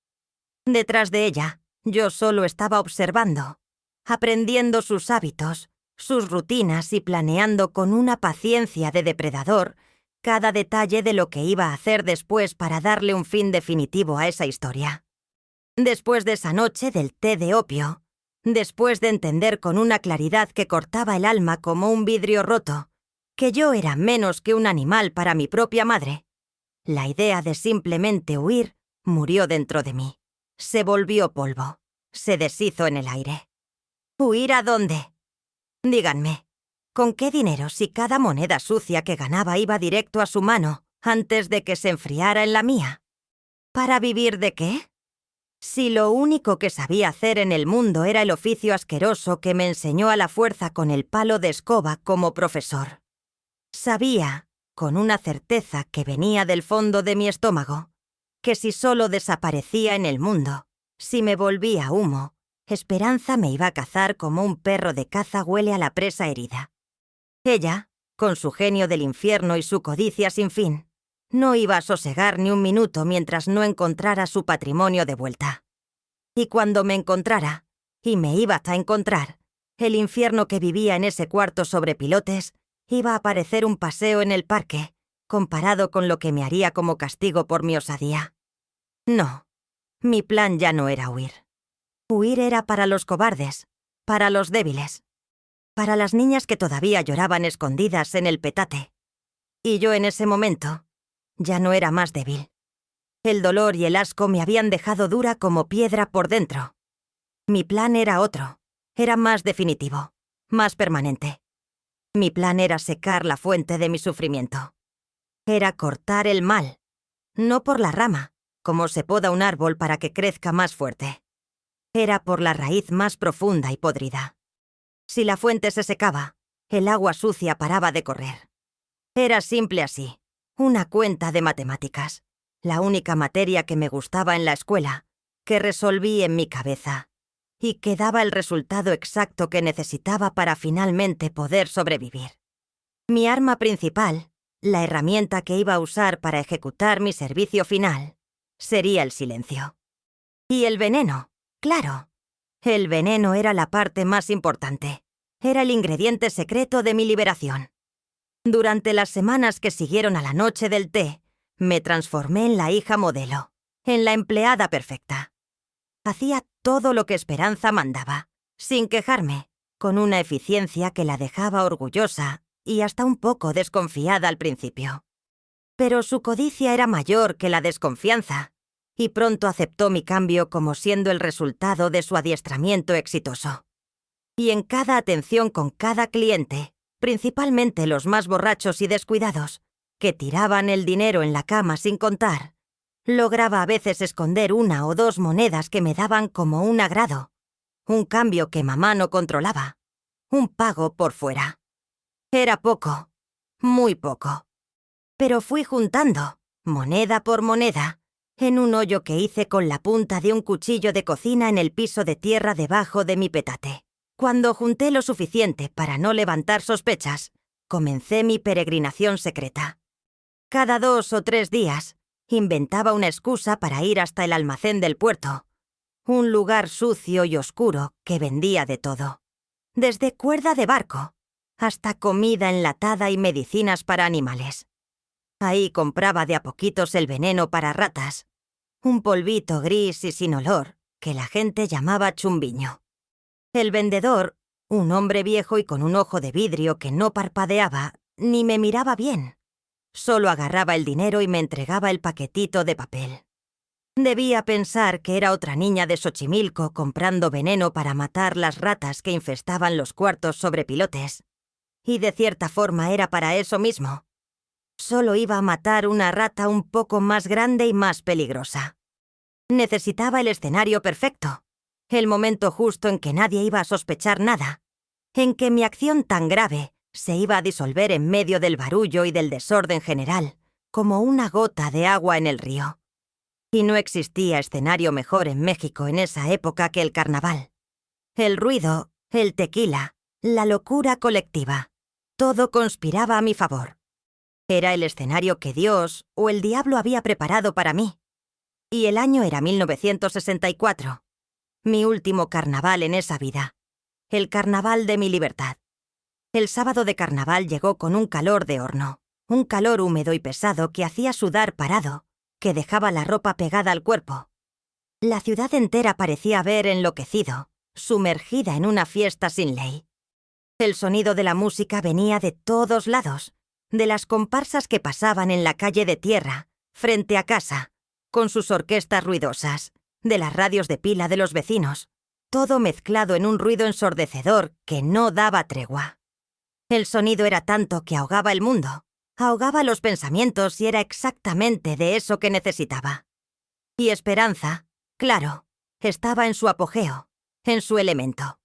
Detrás de ella, yo solo estaba observando, aprendiendo sus hábitos, sus rutinas y planeando con una paciencia de depredador cada detalle de lo que iba a hacer después para darle un fin definitivo a esa historia. Después de esa noche del té de opio, después de entender con una claridad que cortaba el alma como un vidrio roto, que yo era menos que un animal para mi propia madre, la idea de simplemente huir murió dentro de mí. Se volvió polvo. Se deshizo en el aire. ¿Huir a dónde? Díganme, ¿con qué dinero si cada moneda sucia que ganaba iba directo a su mano antes de que se enfriara en la mía? ¿Para vivir de qué? Si lo único que sabía hacer en el mundo era el oficio asqueroso que me enseñó a la fuerza con el palo de escoba como profesor. Sabía, con una certeza que venía del fondo de mi estómago, que si solo desaparecía en el mundo, si me volvía humo, Esperanza me iba a cazar como un perro de caza huele a la presa herida. Ella, con su genio del infierno y su codicia sin fin, no iba a sosegar ni un minuto mientras no encontrara su patrimonio de vuelta. Y cuando me encontrara, y me iba a encontrar, el infierno que vivía en ese cuarto sobre pilotes iba a parecer un paseo en el parque, comparado con lo que me haría como castigo por mi osadía. No, mi plan ya no era huir. Huir era para los cobardes, para los débiles, para las niñas que todavía lloraban escondidas en el petate. Y yo en ese momento ya no era más débil. El dolor y el asco me habían dejado dura como piedra por dentro. Mi plan era otro, era más definitivo, más permanente. Mi plan era secar la fuente de mi sufrimiento. Era cortar el mal, no por la rama, como se poda un árbol para que crezca más fuerte. Era por la raíz más profunda y podrida. Si la fuente se secaba, el agua sucia paraba de correr. Era simple así, una cuenta de matemáticas, la única materia que me gustaba en la escuela, que resolví en mi cabeza, y que daba el resultado exacto que necesitaba para finalmente poder sobrevivir. Mi arma principal, la herramienta que iba a usar para ejecutar mi servicio final, sería el silencio. Y el veneno, claro. El veneno era la parte más importante. Era el ingrediente secreto de mi liberación. Durante las semanas que siguieron a la noche del té, me transformé en la hija modelo, en la empleada perfecta. Hacía todo lo que Esperanza mandaba, sin quejarme, con una eficiencia que la dejaba orgullosa y hasta un poco desconfiada al principio. Pero su codicia era mayor que la desconfianza, y pronto aceptó mi cambio como siendo el resultado de su adiestramiento exitoso. Y en cada atención con cada cliente, principalmente los más borrachos y descuidados, que tiraban el dinero en la cama sin contar, lograba a veces esconder 1 o 2 monedas que me daban como un agrado, un cambio que mamá no controlaba, un pago por fuera. Era poco, muy poco. Pero fui juntando, moneda por moneda, en un hoyo que hice con la punta de un cuchillo de cocina en el piso de tierra debajo de mi petate. Cuando junté lo suficiente para no levantar sospechas, comencé mi peregrinación secreta. Cada 2 o 3 días, inventaba una excusa para ir hasta el almacén del puerto, un lugar sucio y oscuro que vendía de todo. Desde cuerda de barco, hasta comida enlatada y medicinas para animales. Ahí compraba de a poquitos el veneno para ratas, un polvito gris y sin olor que la gente llamaba chumbiño. El vendedor, un hombre viejo y con un ojo de vidrio que no parpadeaba ni me miraba bien, solo agarraba el dinero y me entregaba el paquetito de papel. Debía pensar que era otra niña de Xochimilco comprando veneno para matar las ratas que infestaban los cuartos sobre pilotes. Y de cierta forma era para eso mismo. Solo iba a matar una rata un poco más grande y más peligrosa. Necesitaba el escenario perfecto, el momento justo en que nadie iba a sospechar nada, en que mi acción tan grave se iba a disolver en medio del barullo y del desorden general, como una gota de agua en el río. Y no existía escenario mejor en México en esa época que el carnaval. El ruido, el tequila, la locura colectiva, todo conspiraba a mi favor. Era el escenario que Dios o el diablo había preparado para mí. Y el año era 1964, mi último carnaval en esa vida, el carnaval de mi libertad. El sábado de carnaval llegó con un calor de horno, un calor húmedo y pesado que hacía sudar parado, que dejaba la ropa pegada al cuerpo. La ciudad entera parecía haber enloquecido, sumergida en una fiesta sin ley. El sonido de la música venía de todos lados, de las comparsas que pasaban en la calle de tierra, frente a casa, con sus orquestas ruidosas, de las radios de pila de los vecinos, todo mezclado en un ruido ensordecedor que no daba tregua. El sonido era tanto que ahogaba el mundo, ahogaba los pensamientos y era exactamente de eso que necesitaba. Y Esperanza, claro, estaba en su apogeo, en su elemento.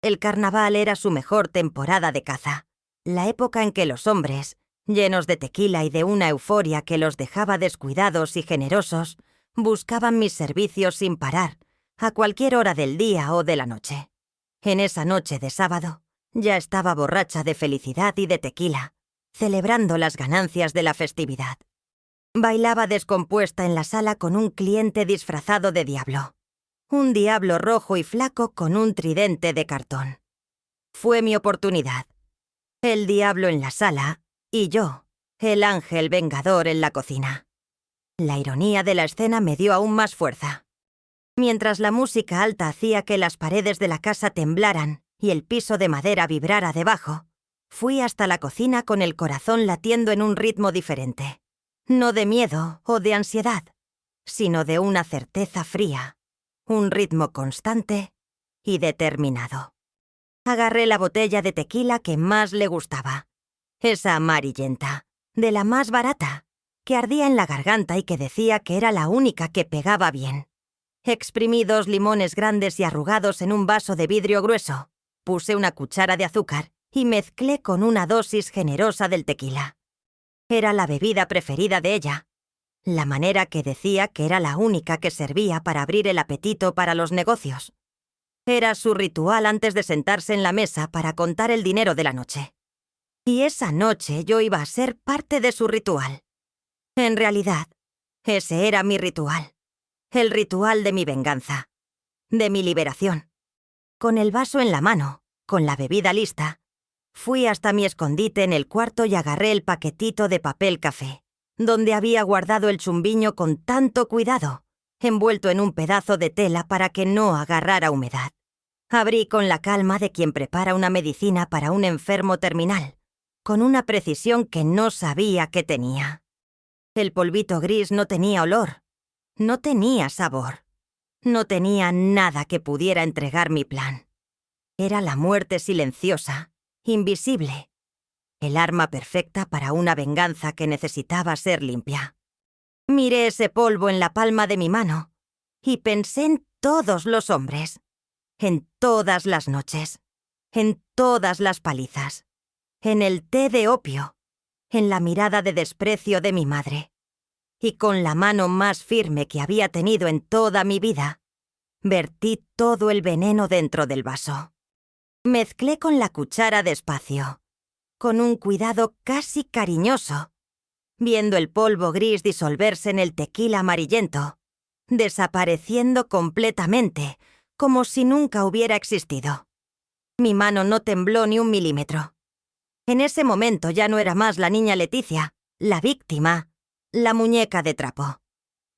El carnaval era su mejor temporada de caza, la época en que los hombres, llenos de tequila y de una euforia que los dejaba descuidados y generosos, buscaban mis servicios sin parar, a cualquier hora del día o de la noche. En esa noche de sábado, ya estaba borracha de felicidad y de tequila, celebrando las ganancias de la festividad. Bailaba descompuesta en la sala con un cliente disfrazado de diablo. Un diablo rojo y flaco con un tridente de cartón. Fue mi oportunidad. El diablo en la sala y yo, el ángel vengador en la cocina. La ironía de la escena me dio aún más fuerza. Mientras la música alta hacía que las paredes de la casa temblaran y el piso de madera vibrara debajo, fui hasta la cocina con el corazón latiendo en un ritmo diferente. No de miedo o de ansiedad, sino de una certeza fría, un ritmo constante y determinado. Agarré la botella de tequila que más le gustaba, esa amarillenta, de la más barata, que ardía en la garganta y que decía que era la única que pegaba bien. Exprimí 2 limones grandes y arrugados en un vaso de vidrio grueso, puse una cuchara de azúcar y mezclé con una dosis generosa del tequila. Era la bebida preferida de ella, la manera que decía que era la única que servía para abrir el apetito para los negocios. Era su ritual antes de sentarse en la mesa para contar el dinero de la noche. Y esa noche yo iba a ser parte de su ritual. En realidad, ese era mi ritual. El ritual de mi venganza, de mi liberación. Con el vaso en la mano, con la bebida lista, fui hasta mi escondite en el cuarto y agarré el paquetito de papel café, donde había guardado el chumbiño con tanto cuidado, envuelto en un pedazo de tela para que no agarrara humedad. Abrí con la calma de quien prepara una medicina para un enfermo terminal, con una precisión que no sabía que tenía. El polvito gris no tenía olor, no tenía sabor, no tenía nada que pudiera entregar mi plan. Era la muerte silenciosa, invisible, el arma perfecta para una venganza que necesitaba ser limpia. Miré ese polvo en la palma de mi mano y pensé en todos los hombres, en todas las noches, en todas las palizas, en el té de opio, en la mirada de desprecio de mi madre. Y con la mano más firme que había tenido en toda mi vida, vertí todo el veneno dentro del vaso. Mezclé con la cuchara despacio, con un cuidado casi cariñoso, viendo el polvo gris disolverse en el tequila amarillento, desapareciendo completamente, como si nunca hubiera existido. Mi mano no tembló ni un milímetro. En ese momento ya no era más la niña Leticia, la víctima, la muñeca de trapo.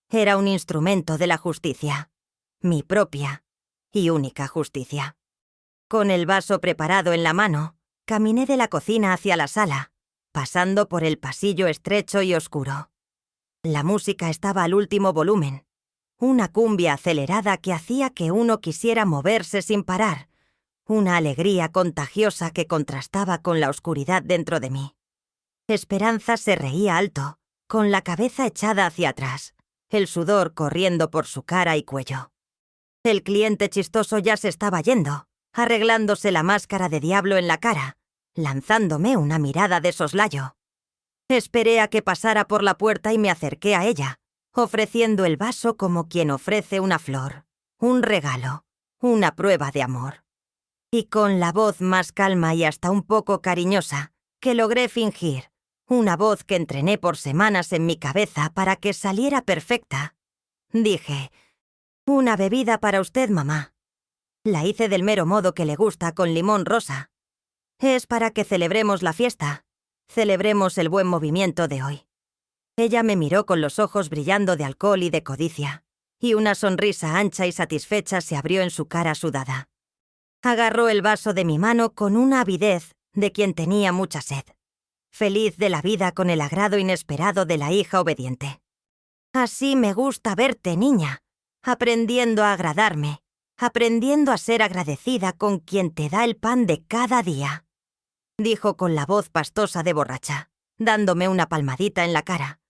Era un instrumento de la justicia, mi propia y única justicia. Con el vaso preparado en la mano, caminé de la cocina hacia la sala, pasando por el pasillo estrecho y oscuro. La música estaba al último volumen, una cumbia acelerada que hacía que uno quisiera moverse sin parar, una alegría contagiosa que contrastaba con la oscuridad dentro de mí. Esperanza se reía alto, con la cabeza echada hacia atrás, el sudor corriendo por su cara y cuello. El cliente chistoso ya se estaba yendo, arreglándose la máscara de diablo en la cara, lanzándome una mirada de soslayo. Esperé a que pasara por la puerta y me acerqué a ella, ofreciendo el vaso como quien ofrece una flor, un regalo, una prueba de amor. Y con la voz más calma y hasta un poco cariñosa, que logré fingir, una voz que entrené por semanas en mi cabeza para que saliera perfecta, dije: «Una bebida para usted, mamá». La hice del mero modo que le gusta, con limón rosa. Es para que celebremos la fiesta, celebremos el buen movimiento de hoy. Ella me miró con los ojos brillando de alcohol y de codicia. y una sonrisa ancha y satisfecha se abrió en su cara sudada. Agarró el vaso de mi mano con una avidez de quien tenía mucha sed, feliz de la vida con el agrado inesperado de la hija obediente. «Así me gusta verte, niña, aprendiendo a agradarme, aprendiendo a ser agradecida con quien te da el pan de cada día», dijo con la voz pastosa de borracha, dándome una palmadita en la cara.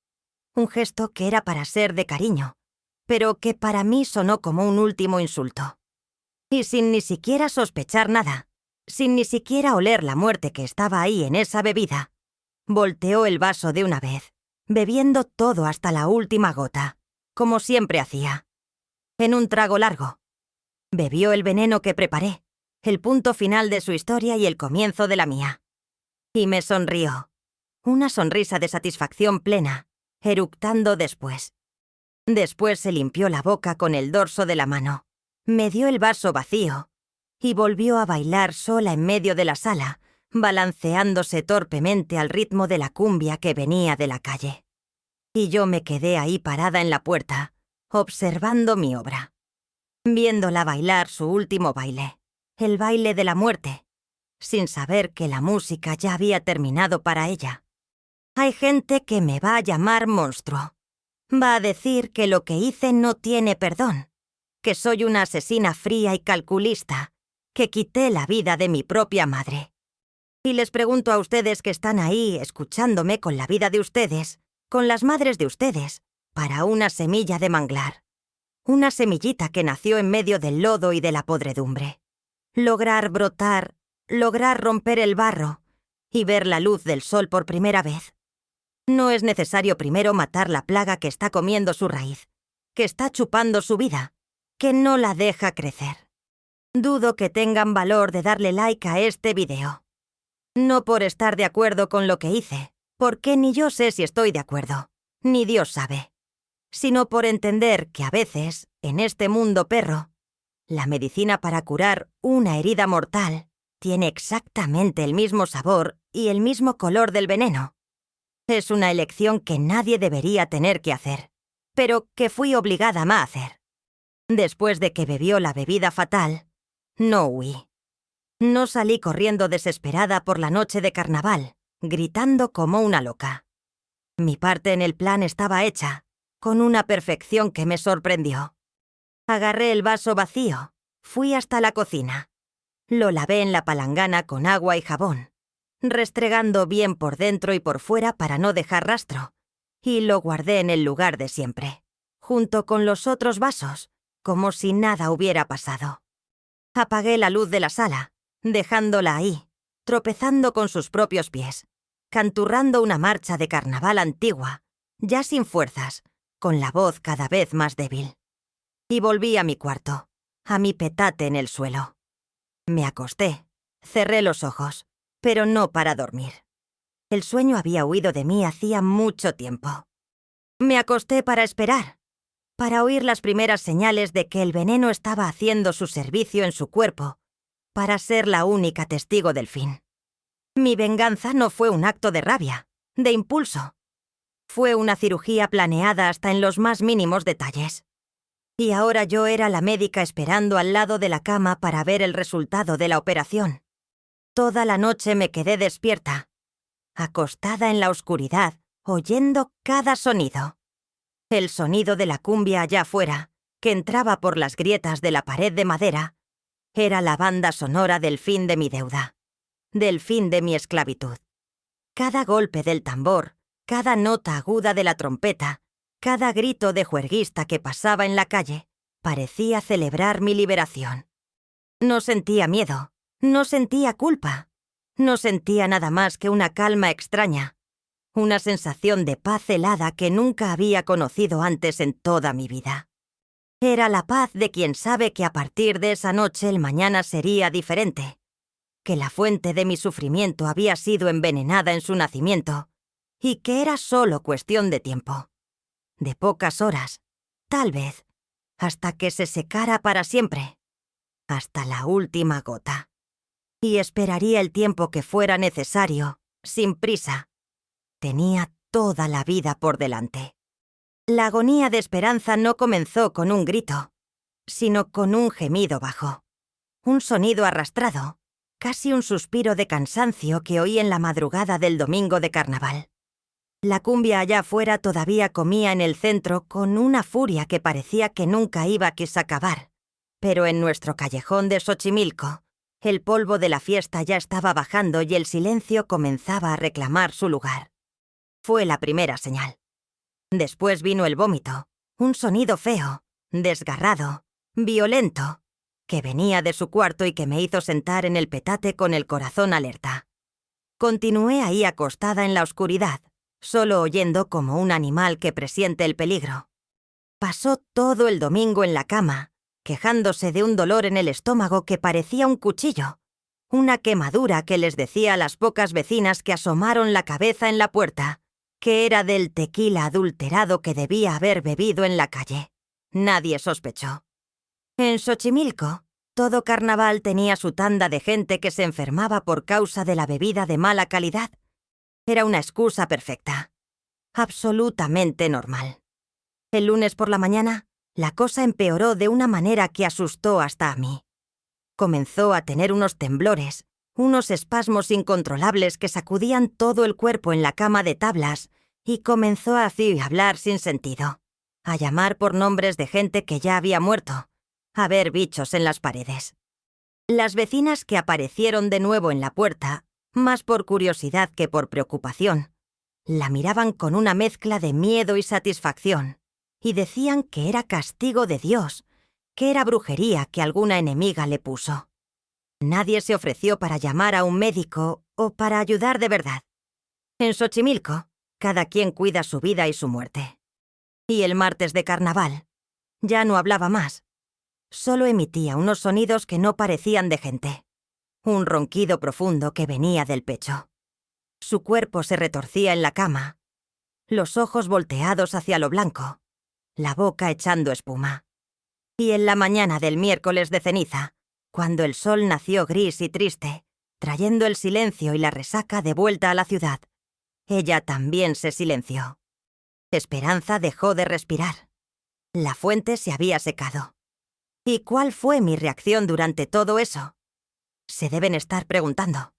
Un gesto que era para ser de cariño, pero que para mí sonó como un último insulto. Y sin ni siquiera sospechar nada, sin ni siquiera oler la muerte que estaba ahí en esa bebida, volteó el vaso de una vez, bebiendo todo hasta la última gota, como siempre hacía. En un trago largo. Bebió el veneno que preparé, el punto final de su historia y el comienzo de la mía. Y me sonrió. Una sonrisa de satisfacción plena, eructando después. Después se limpió la boca con el dorso de la mano, me dio el vaso vacío y volvió a bailar sola en medio de la sala, balanceándose torpemente al ritmo de la cumbia que venía de la calle. Y yo me quedé ahí parada en la puerta, observando mi obra, viéndola bailar su último baile, el baile de la muerte, sin saber que la música ya había terminado para ella. Hay gente que me va a llamar monstruo. Va a decir que lo que hice no tiene perdón, que soy una asesina fría y calculista, que quité la vida de mi propia madre. Y les pregunto a ustedes que están ahí escuchándome con la vida de ustedes, con las madres de ustedes, para una semilla de manglar. Una semillita que nació en medio del lodo y de la podredumbre. Lograr brotar, lograr romper el barro y ver la luz del sol por primera vez. No es necesario primero matar la plaga que está comiendo su raíz, que está chupando su vida, que no la deja crecer. Dudo que tengan valor de darle like a este video. No por estar de acuerdo con lo que hice, porque ni yo sé si estoy de acuerdo, ni Dios sabe, sino por entender que a veces, en este mundo perro, la medicina para curar una herida mortal tiene exactamente el mismo sabor y el mismo color del veneno. Es una elección que nadie debería tener que hacer, pero que fui obligada a hacer. Después de que bebió la bebida fatal, no huí. No salí corriendo desesperada por la noche de carnaval, gritando como una loca. Mi parte en el plan estaba hecha, con una perfección que me sorprendió. Agarré el vaso vacío, fui hasta la cocina. Lo lavé en la palangana con agua y jabón, restregando bien por dentro y por fuera para no dejar rastro, y lo guardé en el lugar de siempre, junto con los otros vasos, como si nada hubiera pasado. Apagué la luz de la sala, dejándola ahí, tropezando con sus propios pies, canturrando una marcha de carnaval antigua, ya sin fuerzas, con la voz cada vez más débil. Y volví a mi cuarto, a mi petate en el suelo. Me acosté, cerré los ojos, pero no para dormir. El sueño había huido de mí hacía mucho tiempo. Me acosté para esperar, para oír las primeras señales de que el veneno estaba haciendo su servicio en su cuerpo, para ser la única testigo del fin. Mi venganza no fue un acto de rabia, de impulso. Fue una cirugía planeada hasta en los más mínimos detalles. Y ahora yo era la médica esperando al lado de la cama para ver el resultado de la operación. Toda la noche me quedé despierta, acostada en la oscuridad, oyendo cada sonido. El sonido de la cumbia allá afuera, que entraba por las grietas de la pared de madera, era la banda sonora del fin de mi deuda, del fin de mi esclavitud. Cada golpe del tambor, cada nota aguda de la trompeta, cada grito de juerguista que pasaba en la calle, parecía celebrar mi liberación. No sentía miedo, no sentía culpa, no sentía nada más que una calma extraña, una sensación de paz helada que nunca había conocido antes en toda mi vida. Era la paz de quien sabe que a partir de esa noche el mañana sería diferente, que la fuente de mi sufrimiento había sido envenenada en su nacimiento y que era solo cuestión de tiempo, de pocas horas, tal vez, hasta que se secara para siempre, hasta la última gota. Y esperaría el tiempo que fuera necesario, sin prisa. Tenía toda la vida por delante. La agonía de Esperanza no comenzó con un grito, sino con un gemido bajo, un sonido arrastrado, casi un suspiro de cansancio que oí en la madrugada del domingo de carnaval. La cumbia allá afuera todavía comía en el centro con una furia que parecía que nunca iba a acabar, pero en nuestro callejón de Xochimilco, el polvo de la fiesta ya estaba bajando y el silencio comenzaba a reclamar su lugar. Fue la primera señal. Después vino el vómito, un sonido feo, desgarrado, violento, que venía de su cuarto y que me hizo sentar en el petate con el corazón alerta. Continué ahí acostada en la oscuridad, solo oyendo como un animal que presiente el peligro. Pasó todo el domingo en la cama, quejándose de un dolor en el estómago que parecía un cuchillo, una quemadura que les decía a las pocas vecinas que asomaron la cabeza en la puerta, que era del tequila adulterado que debía haber bebido en la calle. Nadie sospechó. En Xochimilco, todo carnaval tenía su tanda de gente que se enfermaba por causa de la bebida de mala calidad. Era una excusa perfecta. Absolutamente normal. El lunes por la mañana, la cosa empeoró de una manera que asustó hasta a mí. Comenzó a tener unos temblores, unos espasmos incontrolables que sacudían todo el cuerpo en la cama de tablas y comenzó a hablar sin sentido, a llamar por nombres de gente que ya había muerto, a ver bichos en las paredes. Las vecinas que aparecieron de nuevo en la puerta, más por curiosidad que por preocupación, la miraban con una mezcla de miedo y satisfacción, y decían que era castigo de Dios, que era brujería que alguna enemiga le puso. Nadie se ofreció para llamar a un médico o para ayudar de verdad. En Xochimilco, cada quien cuida su vida y su muerte. Y el martes de carnaval, ya no hablaba más. Solo emitía unos sonidos que no parecían de gente. Un ronquido profundo que venía del pecho. Su cuerpo se retorcía en la cama, los ojos volteados hacia lo blanco, la boca echando espuma. Y en la mañana del miércoles de ceniza, cuando el sol nació gris y triste, trayendo el silencio y la resaca de vuelta a la ciudad, ella también se silenció. Esperanza dejó de respirar. La fuente se había secado. ¿Y cuál fue mi reacción durante todo eso? Se deben estar preguntando.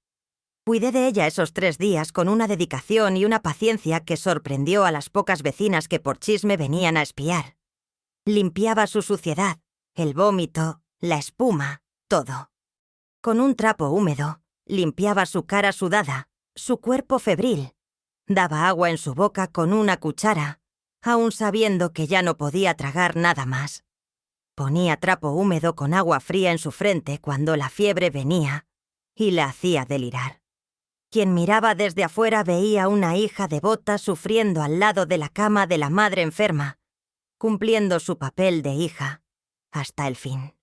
Cuidé de ella esos 3 días con una dedicación y una paciencia que sorprendió a las pocas vecinas que por chisme venían a espiar. Limpiaba su suciedad, el vómito, la espuma, todo. Con un trapo húmedo, limpiaba su cara sudada, su cuerpo febril. Daba agua en su boca con una cuchara, aun sabiendo que ya no podía tragar nada más. Ponía trapo húmedo con agua fría en su frente cuando la fiebre venía y la hacía delirar. Quien miraba desde afuera veía a una hija devota sufriendo al lado de la cama de la madre enferma, cumpliendo su papel de hija hasta el fin.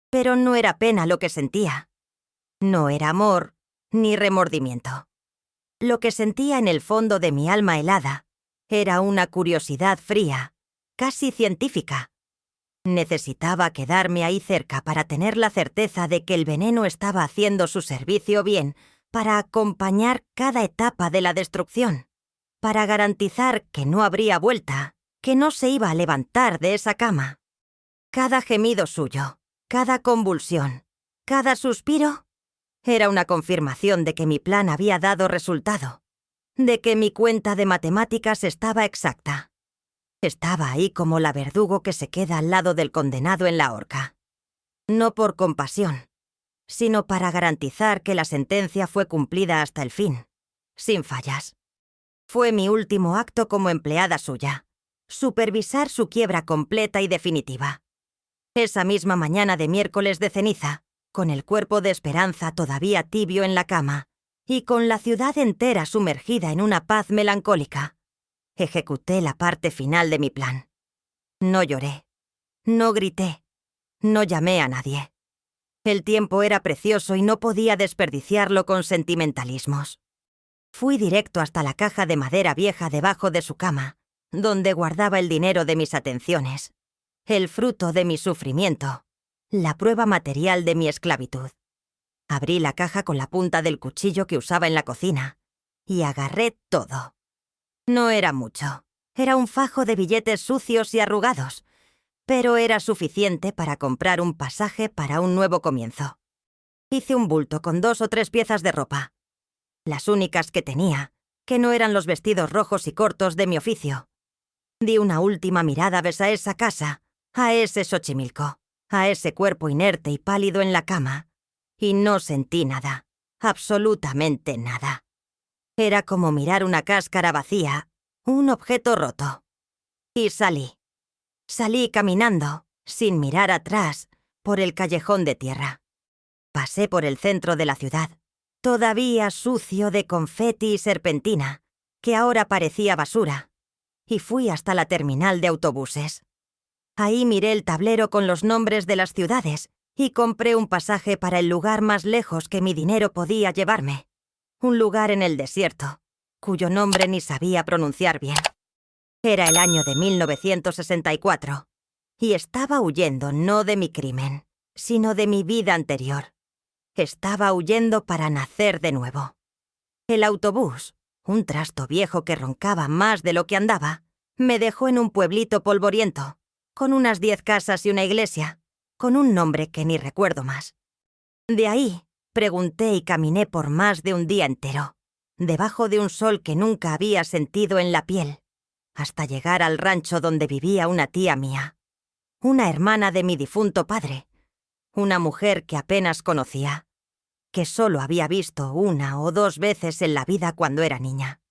Pero no era pena lo que sentía. No era amor ni remordimiento. Lo que sentía en el fondo de mi alma helada era una curiosidad fría, casi científica. Necesitaba quedarme ahí cerca para tener la certeza de que el veneno estaba haciendo su servicio bien, para acompañar cada etapa de la destrucción, para garantizar que no habría vuelta, que no se iba a levantar de esa cama. Cada gemido suyo, cada convulsión, cada suspiro, era una confirmación de que mi plan había dado resultado, de que mi cuenta de matemáticas estaba exacta. Estaba ahí como la verdugo que se queda al lado del condenado en la horca. No por compasión, sino para garantizar que la sentencia fue cumplida hasta el fin, sin fallas. Fue mi último acto como empleada suya, supervisar su quiebra completa y definitiva. Esa misma mañana de miércoles de ceniza, con el cuerpo de Esperanza todavía tibio en la cama, y con la ciudad entera sumergida en una paz melancólica, ejecuté la parte final de mi plan. No lloré, no grité, no llamé a nadie. El tiempo era precioso y no podía desperdiciarlo con sentimentalismos. Fui directo hasta la caja de madera vieja debajo de su cama, donde guardaba el dinero de mis atenciones, el fruto de mi sufrimiento, la prueba material de mi esclavitud. Abrí la caja con la punta del cuchillo que usaba en la cocina y agarré todo. No era mucho, Era un fajo de billetes sucios y arrugados, pero era suficiente para comprar un pasaje para un nuevo comienzo. Hice un bulto con 2 o 3 piezas de ropa, las únicas que tenía, que no eran los vestidos rojos y cortos de mi oficio. Di una última mirada a esa casa, a ese Xochimilco, a ese cuerpo inerte y pálido en la cama, y no sentí nada, absolutamente nada. Era como mirar una cáscara vacía, un objeto roto. Y salí. Salí caminando, sin mirar atrás, por el callejón de tierra. Pasé por el centro de la ciudad, todavía sucio de confeti y serpentina, que ahora parecía basura, y fui hasta la terminal de autobuses. Ahí miré el tablero con los nombres de las ciudades y compré un pasaje para el lugar más lejos que mi dinero podía llevarme. Un lugar en el desierto, cuyo nombre ni sabía pronunciar bien. Era el año de 1964, y estaba huyendo no de mi crimen, sino de mi vida anterior. Estaba huyendo para nacer de nuevo. El autobús, un trasto viejo que roncaba más de lo que andaba, me dejó en un pueblito polvoriento, con unas 10 casas y una iglesia, con un nombre que ni recuerdo más. De ahí, pregunté y caminé por más de un día entero, debajo de un sol que nunca había sentido en la piel, hasta llegar al rancho donde vivía una tía mía, una hermana de mi difunto padre, una mujer que apenas conocía, que solo había visto 1 o 2 veces en la vida cuando era niña.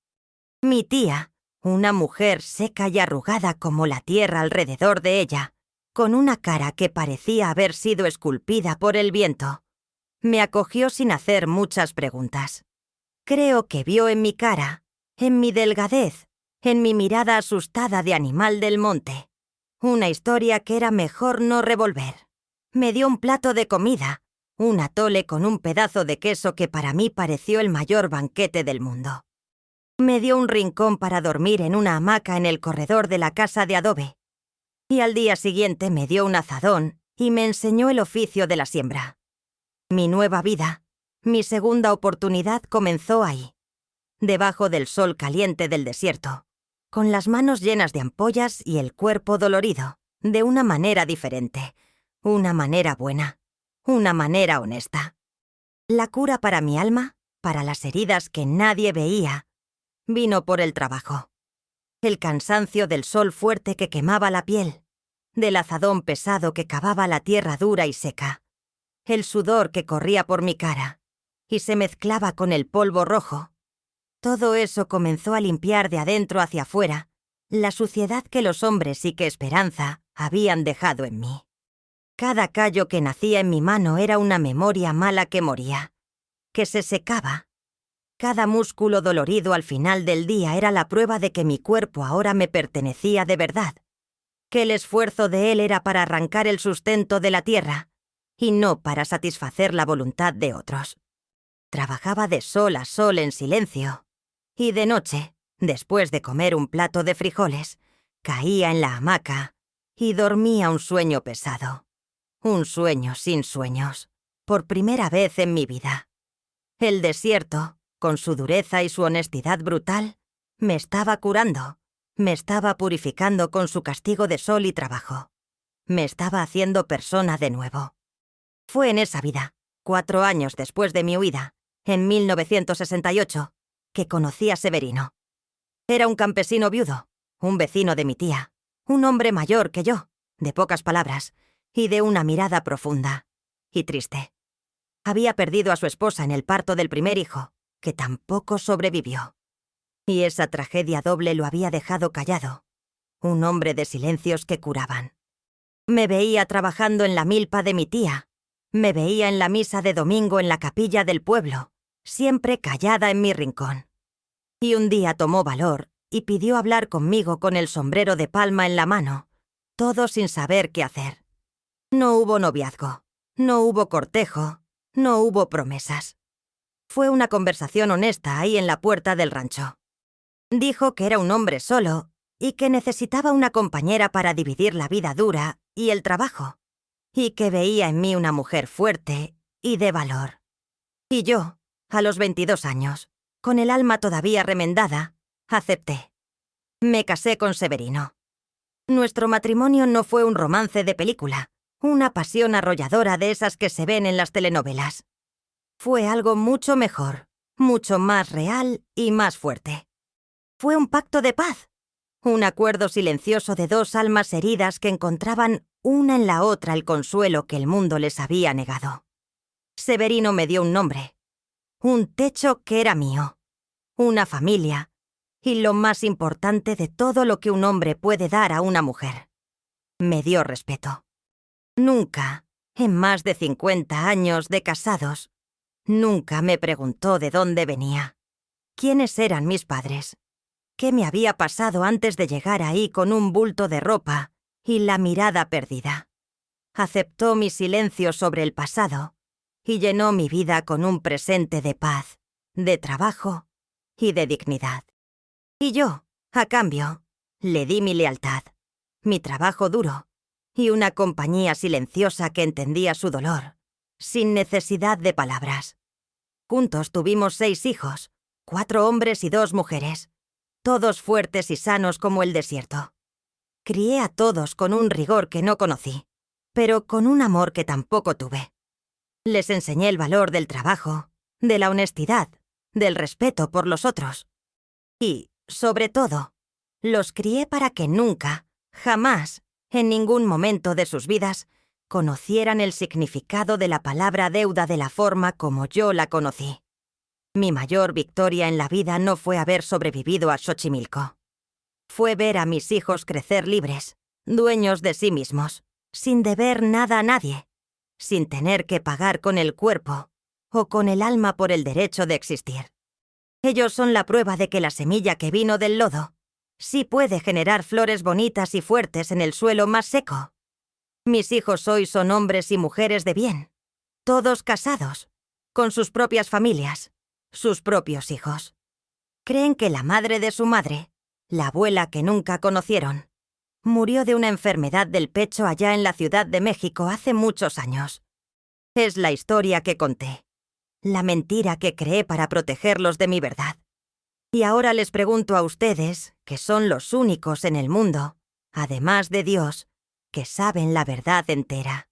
Mi tía, una mujer seca y arrugada como la tierra alrededor de ella, con una cara que parecía haber sido esculpida por el viento, me acogió sin hacer muchas preguntas. Creo que vio en mi cara, en mi delgadez, en mi mirada asustada de animal del monte, una historia que era mejor no revolver. Me dio un plato de comida, un atole con un pedazo de queso que para mí pareció el mayor banquete del mundo. Me dio un rincón para dormir en una hamaca en el corredor de la casa de adobe, y al día siguiente me dio un azadón y me enseñó el oficio de la siembra. Mi nueva vida, mi segunda oportunidad comenzó ahí, debajo del sol caliente del desierto, con las manos llenas de ampollas y el cuerpo dolorido, de una manera diferente, una manera buena, una manera honesta. La cura para mi alma, para las heridas que nadie veía, vino por el trabajo. El cansancio del sol fuerte que quemaba la piel, del azadón pesado que cavaba la tierra dura y seca, el sudor que corría por mi cara y se mezclaba con el polvo rojo. Todo eso comenzó a limpiar de adentro hacia afuera la suciedad que los hombres y que Esperanza habían dejado en mí. Cada callo que nacía en mi mano era una memoria mala que moría, que se secaba. Cada músculo dolorido al final del día era la prueba de que mi cuerpo ahora me pertenecía de verdad, que el esfuerzo de él era para arrancar el sustento de la tierra y no para satisfacer la voluntad de otros. Trabajaba de sol a sol en silencio, y de noche, después de comer un plato de frijoles, caía en la hamaca y dormía un sueño pesado. Un sueño sin sueños, por primera vez en mi vida. El desierto, con su dureza y su honestidad brutal, me estaba curando, me estaba purificando con su castigo de sol y trabajo. Me estaba haciendo persona de nuevo. Fue en esa vida, 4 años después de mi huida, en 1968, que conocí a Severino. Era un campesino viudo, un vecino de mi tía, un hombre mayor que yo, de pocas palabras, y de una mirada profunda y triste. Había perdido a su esposa en el parto del primer hijo, que tampoco sobrevivió. Y esa tragedia doble lo había dejado callado, un hombre de silencios que curaban. Me veía trabajando en la milpa de mi tía, me veía en la misa de domingo en la capilla del pueblo, siempre callada en mi rincón. Y un día tomó valor y pidió hablar conmigo con el sombrero de palma en la mano, todo sin saber qué hacer. No hubo noviazgo, no hubo cortejo, no hubo promesas. Fue una conversación honesta ahí en la puerta del rancho. Dijo que era un hombre solo y que necesitaba una compañera para dividir la vida dura y el trabajo, y que veía en mí una mujer fuerte y de valor. Y yo, a los 22 años, con el alma todavía remendada, acepté. Me casé con Severino. Nuestro matrimonio no fue un romance de película, una pasión arrolladora de esas que se ven en las telenovelas. Fue algo mucho mejor, mucho más real y más fuerte. Fue un pacto de paz, un acuerdo silencioso de dos almas heridas que encontraban una en la otra el consuelo que el mundo les había negado. Severino me dio un nombre, un techo que era mío, una familia, y lo más importante de todo lo que un hombre puede dar a una mujer. Me dio respeto. Nunca, en más de 50 años de casados, nunca me preguntó de dónde venía, quiénes eran mis padres, qué me había pasado antes de llegar ahí con un bulto de ropa y la mirada perdida. Aceptó mi silencio sobre el pasado y llenó mi vida con un presente de paz, de trabajo y de dignidad. Y yo, a cambio, le di mi lealtad, mi trabajo duro y una compañía silenciosa que entendía su dolor, sin necesidad de palabras. Juntos tuvimos 6 hijos, 4 hombres y 2 mujeres, todos fuertes y sanos como el desierto. Crié a todos con un rigor que no conocí, pero con un amor que tampoco tuve. Les enseñé el valor del trabajo, de la honestidad, del respeto por los otros. Y, sobre todo, los crié para que nunca, jamás, en ningún momento de sus vidas, conocieran el significado de la palabra deuda de la forma como yo la conocí. Mi mayor victoria en la vida no fue haber sobrevivido a Xochimilco. Fue ver a mis hijos crecer libres, dueños de sí mismos, sin deber nada a nadie, sin tener que pagar con el cuerpo o con el alma por el derecho de existir. Ellos son la prueba de que la semilla que vino del lodo sí puede generar flores bonitas y fuertes en el suelo más seco. Mis hijos hoy son hombres y mujeres de bien, todos casados, con sus propias familias, sus propios hijos. Creen que la madre de su madre, la abuela que nunca conocieron, murió de una enfermedad del pecho allá en la Ciudad de México hace muchos años. Es la historia que conté, la mentira que creé para protegerlos de mi verdad. Y ahora les pregunto a ustedes, que son los únicos en el mundo, además de Dios, que saben la verdad entera.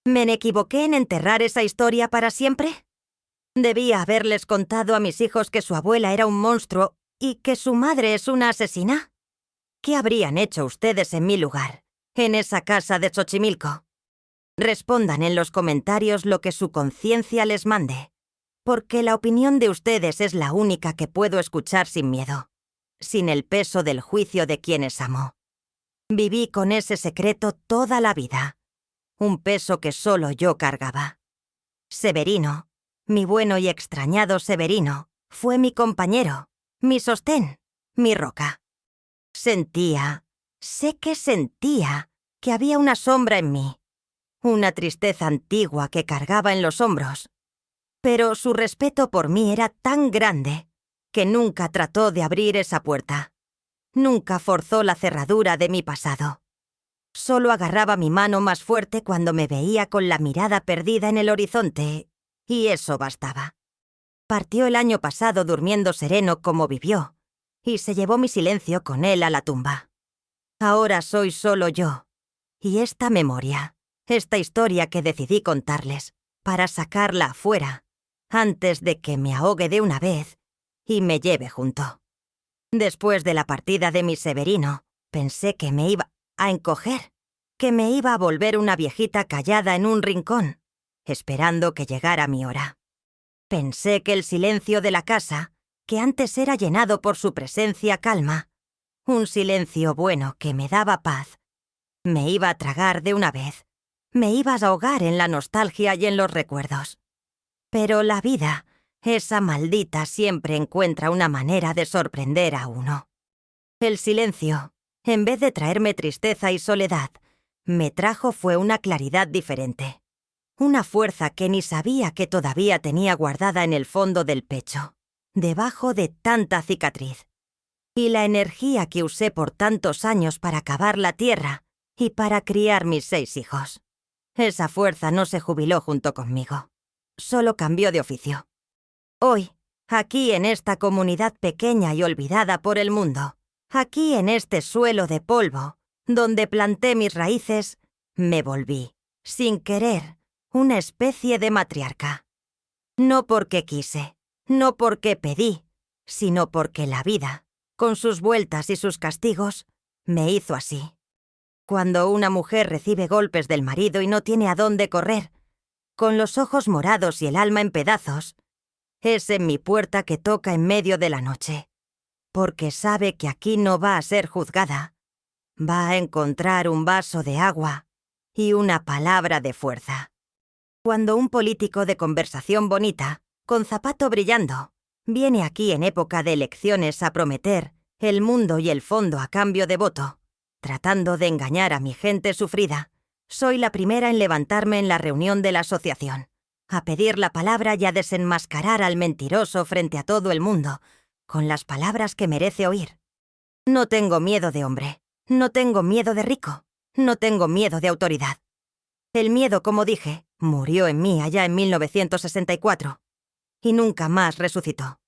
¿Me equivoqué en enterrar esa historia para siempre? ¿Debía haberles contado a mis hijos que su abuela era un monstruo y que su madre es una asesina? ¿Qué habrían hecho ustedes en mi lugar, en esa casa de Xochimilco? Respondan en los comentarios lo que su conciencia les mande, porque la opinión de ustedes es la única que puedo escuchar sin miedo, sin el peso del juicio de quienes amo. Viví con ese secreto toda la vida, un peso que solo yo cargaba. Severino, mi bueno y extrañado Severino, fue mi compañero, mi sostén, mi roca. Sé que sentía que había una sombra en mí, una tristeza antigua que cargaba en los hombros, pero su respeto por mí era tan grande que nunca trató de abrir esa puerta. Nunca forzó la cerradura de mi pasado. Solo agarraba mi mano más fuerte cuando me veía con la mirada perdida en el horizonte, y eso bastaba. Partió el año pasado durmiendo sereno como vivió, y se llevó mi silencio con él a la tumba. Ahora soy solo yo, y esta memoria, esta historia que decidí contarles, para sacarla afuera, antes de que me ahogue de una vez y me lleve junto. Después de la partida de mi Severino, pensé que me iba a encoger, que me iba a volver una viejita callada en un rincón, esperando que llegara mi hora. Pensé que el silencio de la casa, que antes era llenado por su presencia calma, un silencio bueno que me daba paz, me iba a tragar de una vez, me iba a ahogar en la nostalgia y en los recuerdos. Pero la vida, esa maldita, siempre encuentra una manera de sorprender a uno. El silencio, en vez de traerme tristeza y soledad, me trajo fue una claridad diferente. Una fuerza que ni sabía que todavía tenía guardada en el fondo del pecho, debajo de tanta cicatriz. Y la energía que usé por tantos años para cavar la tierra y para criar mis 6 hijos. Esa fuerza no se jubiló junto conmigo. Solo cambió de oficio. Hoy, aquí en esta comunidad pequeña y olvidada por el mundo, Aquí en este suelo de polvo, donde planté mis raíces, me volví, sin querer, una especie de matriarca. No porque quise, no porque pedí, sino porque la vida, con sus vueltas y sus castigos, me hizo así. Cuando una mujer recibe golpes del marido y no tiene a dónde correr, con los ojos morados y el alma en pedazos, es en mi puerta que toca en medio de la noche, porque sabe que aquí no va a ser juzgada, va a encontrar un vaso de agua y una palabra de fuerza. Cuando un político de conversación bonita, con zapato brillando, viene aquí en época de elecciones a prometer el mundo y el fondo a cambio de voto, tratando de engañar a mi gente sufrida, soy la primera en levantarme en la reunión de la asociación, a pedir la palabra y a desenmascarar al mentiroso frente a todo el mundo, con las palabras que merece oír. No tengo miedo de hombre, no tengo miedo de rico, no tengo miedo de autoridad. El miedo, como dije, murió en mí allá en 1964, y nunca más resucitó.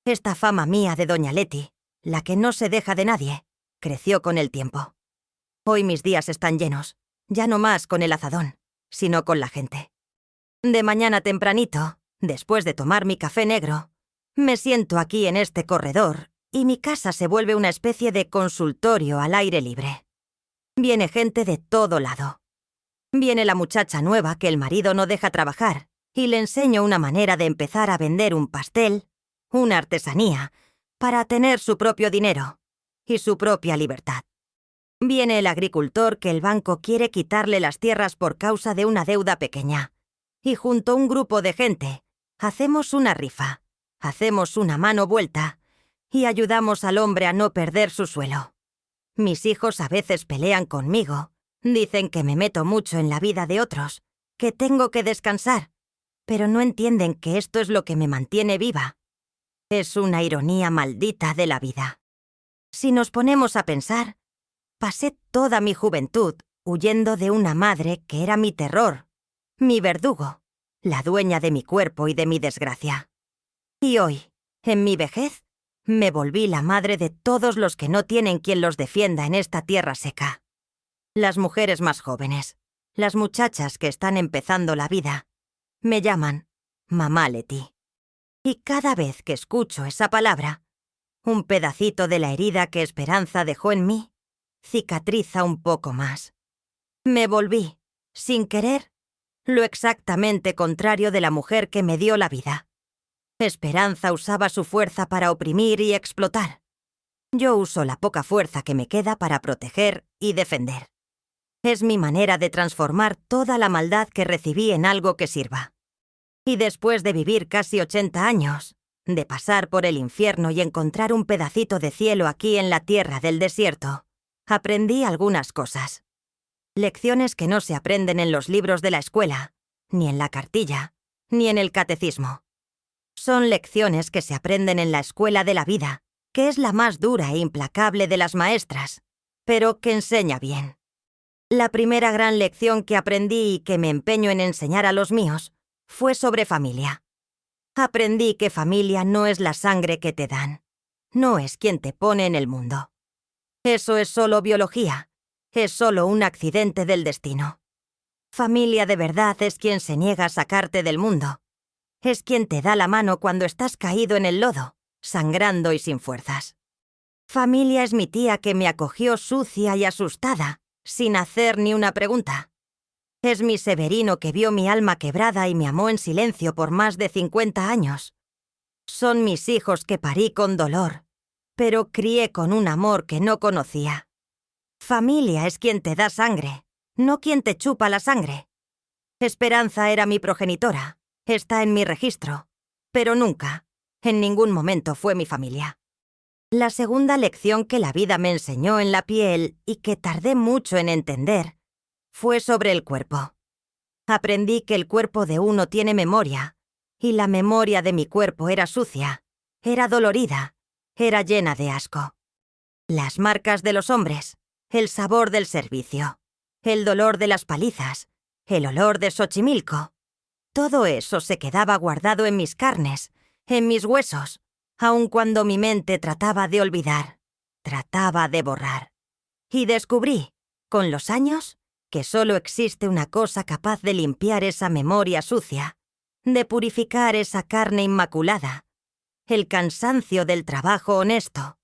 Esta fama mía de Doña Leti, la que no se deja de nadie, creció con el tiempo. Hoy mis días están llenos, ya no más con el azadón, sino con la gente. De mañana tempranito, después de tomar mi café negro, me siento aquí en este corredor y mi casa se vuelve una especie de consultorio al aire libre. Viene gente de todo lado. Viene la muchacha nueva que el marido no deja trabajar y le enseño una manera de empezar a vender un pastel, una artesanía, para tener su propio dinero y su propia libertad. Viene el agricultor que el banco quiere quitarle las tierras por causa de una deuda pequeña. Y junto a un grupo de gente, hacemos una rifa, hacemos una mano vuelta y ayudamos al hombre a no perder su suelo. Mis hijos a veces pelean conmigo, dicen que me meto mucho en la vida de otros, que tengo que descansar, pero no entienden que esto es lo que me mantiene viva. Es una ironía maldita de la vida. Si nos ponemos a pensar, pasé toda mi juventud huyendo de una madre que era mi terror, mi verdugo, la dueña de mi cuerpo y de mi desgracia. Y hoy, en mi vejez, me volví la madre de todos los que no tienen quien los defienda en esta tierra seca. Las mujeres más jóvenes, las muchachas que están empezando la vida, me llaman Mamá Leti. Y cada vez que escucho esa palabra, un pedacito de la herida que Esperanza dejó en mí cicatriza un poco más. Me volví, sin querer, lo exactamente contrario de la mujer que me dio la vida. Esperanza usaba su fuerza para oprimir y explotar. Yo uso la poca fuerza que me queda para proteger y defender. Es mi manera de transformar toda la maldad que recibí en algo que sirva. Y después de vivir casi 80 años, de pasar por el infierno y encontrar un pedacito de cielo aquí en la tierra del desierto, aprendí algunas cosas. Lecciones que no se aprenden en los libros de la escuela, ni en la cartilla, ni en el catecismo. Son lecciones que se aprenden en la escuela de la vida, que es la más dura e implacable de las maestras, pero que enseña bien. La primera gran lección que aprendí y que me empeño en enseñar a los míos fue sobre familia. Aprendí que familia no es la sangre que te dan, no es quien te pone en el mundo. Eso es solo biología, es solo un accidente del destino. Familia de verdad es quien se niega a sacarte del mundo. Es quien te da la mano cuando estás caído en el lodo, sangrando y sin fuerzas. Familia es mi tía que me acogió sucia y asustada, sin hacer ni una pregunta. Es mi Severino que vio mi alma quebrada y me amó en silencio por más de 50 años. Son mis hijos que parí con dolor, pero crié con un amor que no conocía. Familia es quien te da sangre, no quien te chupa la sangre. Esperanza era mi progenitora, está en mi registro, pero nunca, en ningún momento fue mi familia. La segunda lección que la vida me enseñó en la piel y que tardé mucho en entender fue sobre el cuerpo. Aprendí que el cuerpo de uno tiene memoria, y la memoria de mi cuerpo era sucia, era dolorida, era llena de asco. Las marcas de los hombres, el sabor del servicio, el dolor de las palizas, el olor de Xochimilco. Todo eso se quedaba guardado en mis carnes, en mis huesos, aun cuando mi mente trataba de olvidar. trataba de borrar. Y descubrí, con los años, que solo existe una cosa capaz de limpiar esa memoria sucia, de purificar esa carne inmaculada: el cansancio del trabajo honesto.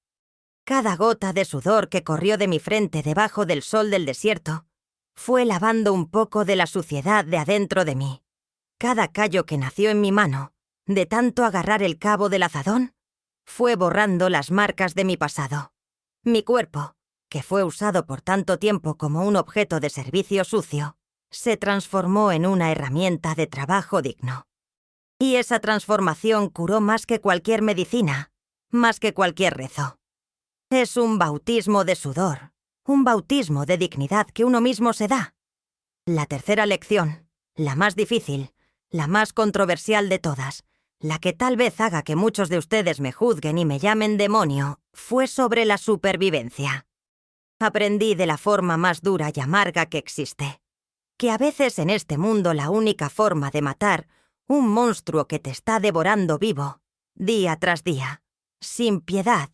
Cada gota de sudor que corrió de mi frente debajo del sol del desierto fue lavando un poco de la suciedad de adentro de mí. Cada callo que nació en mi mano, de tanto agarrar el cabo del azadón, fue borrando las marcas de mi pasado. Mi cuerpo, que fue usado por tanto tiempo como un objeto de servicio sucio, se transformó en una herramienta de trabajo digno. Y esa transformación curó más que cualquier medicina, más que cualquier rezo. Es un bautismo de sudor, un bautismo de dignidad que uno mismo se da. La tercera lección, la más difícil, la más controversial de todas, la que tal vez haga que muchos de ustedes me juzguen y me llamen demonio, fue sobre la supervivencia. Aprendí de la forma más dura y amarga que existe, que a veces en este mundo la única forma de matar un monstruo que te está devorando vivo, día tras día, sin piedad,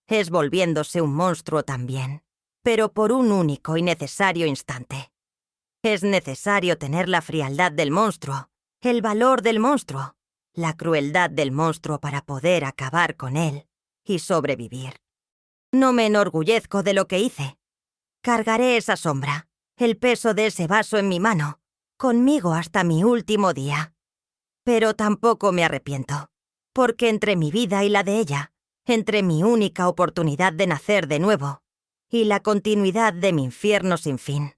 es volviéndose un monstruo también, pero por un único y necesario instante. Es necesario tener la frialdad del monstruo, el valor del monstruo, la crueldad del monstruo para poder acabar con él y sobrevivir. No me enorgullezco de lo que hice. Cargaré esa sombra, el peso de ese vaso en mi mano, conmigo hasta mi último día. Pero tampoco me arrepiento, porque entre mi vida y la de ella, entre mi única oportunidad de nacer de nuevo y la continuidad de mi infierno sin fin,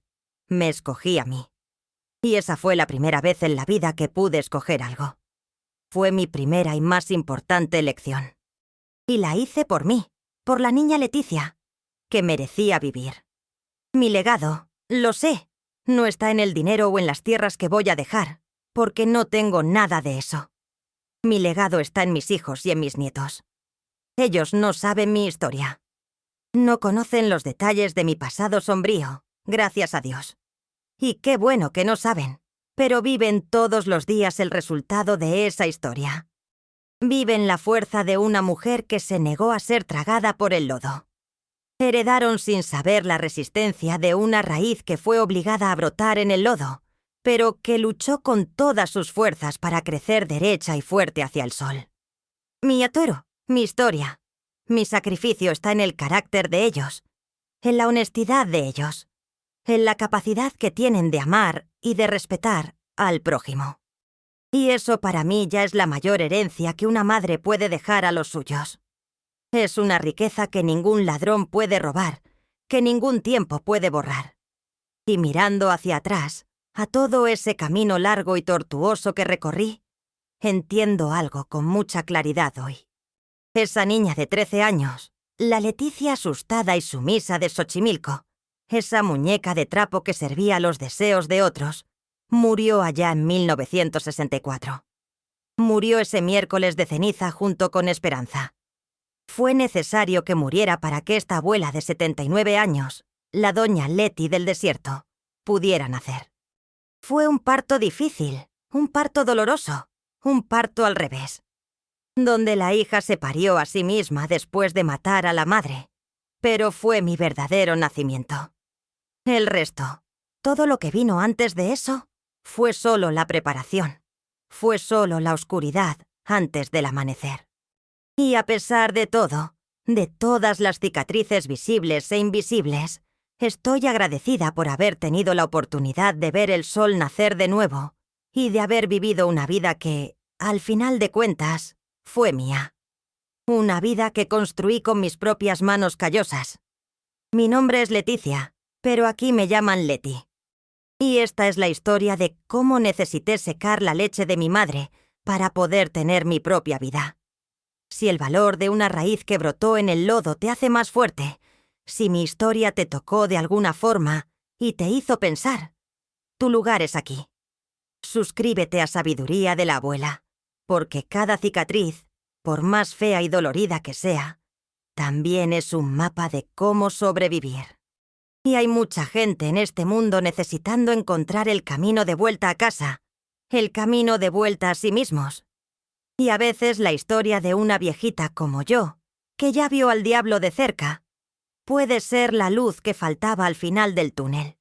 me escogí a mí. Y esa fue la primera vez en la vida que pude escoger algo. Fue mi primera y más importante elección. Y la hice por mí, por la niña Leticia, que merecía vivir. Mi legado, lo sé, no está en el dinero o en las tierras que voy a dejar, porque no tengo nada de eso. Mi legado está en mis hijos y en mis nietos. Ellos no saben mi historia. No conocen los detalles de mi pasado sombrío, gracias a Dios. Y qué bueno que no saben, pero viven todos los días el resultado de esa historia. Viven la fuerza de una mujer que se negó a ser tragada por el lodo. Heredaron sin saber la resistencia de una raíz que fue obligada a brotar en el lodo, pero que luchó con todas sus fuerzas para crecer derecha y fuerte hacia el sol. Mi atoro, mi historia, mi sacrificio está en el carácter de ellos, en la honestidad de ellos, en la capacidad que tienen de amar y de respetar al prójimo. Y eso para mí ya es la mayor herencia que una madre puede dejar a los suyos. Es una riqueza que ningún ladrón puede robar, que ningún tiempo puede borrar. Y mirando hacia atrás, a todo ese camino largo y tortuoso que recorrí, entiendo algo con mucha claridad hoy. Esa niña de 13 años, la Leticia asustada y sumisa de Xochimilco, esa muñeca de trapo que servía a los deseos de otros, murió allá en 1964. Murió ese miércoles de ceniza junto con Esperanza. Fue necesario que muriera para que esta abuela de 79 años, la doña Leti del desierto, pudiera nacer. Fue un parto difícil, un parto doloroso, un parto al revés, donde la hija se parió a sí misma después de matar a la madre, pero fue mi verdadero nacimiento. El resto, todo lo que vino antes de eso, fue solo la preparación, fue solo la oscuridad antes del amanecer. Y a pesar de todo, de todas las cicatrices visibles e invisibles, estoy agradecida por haber tenido la oportunidad de ver el sol nacer de nuevo y de haber vivido una vida que, al final de cuentas, fue mía. Una vida que construí con mis propias manos callosas. Mi nombre es Leticia, pero aquí me llaman Leti. Y esta es la historia de cómo necesité secar la leche de mi madre para poder tener mi propia vida. Si el valor de una raíz que brotó en el lodo te hace más fuerte, si mi historia te tocó de alguna forma y te hizo pensar, tu lugar es aquí. Suscríbete a Sabiduría de la Abuela, porque cada cicatriz, por más fea y dolorida que sea, también es un mapa de cómo sobrevivir. Y hay mucha gente en este mundo necesitando encontrar el camino de vuelta a casa, el camino de vuelta a sí mismos. Y a veces la historia de una viejita como yo, que ya vio al diablo de cerca, Puede ser la luz que faltaba al final del túnel.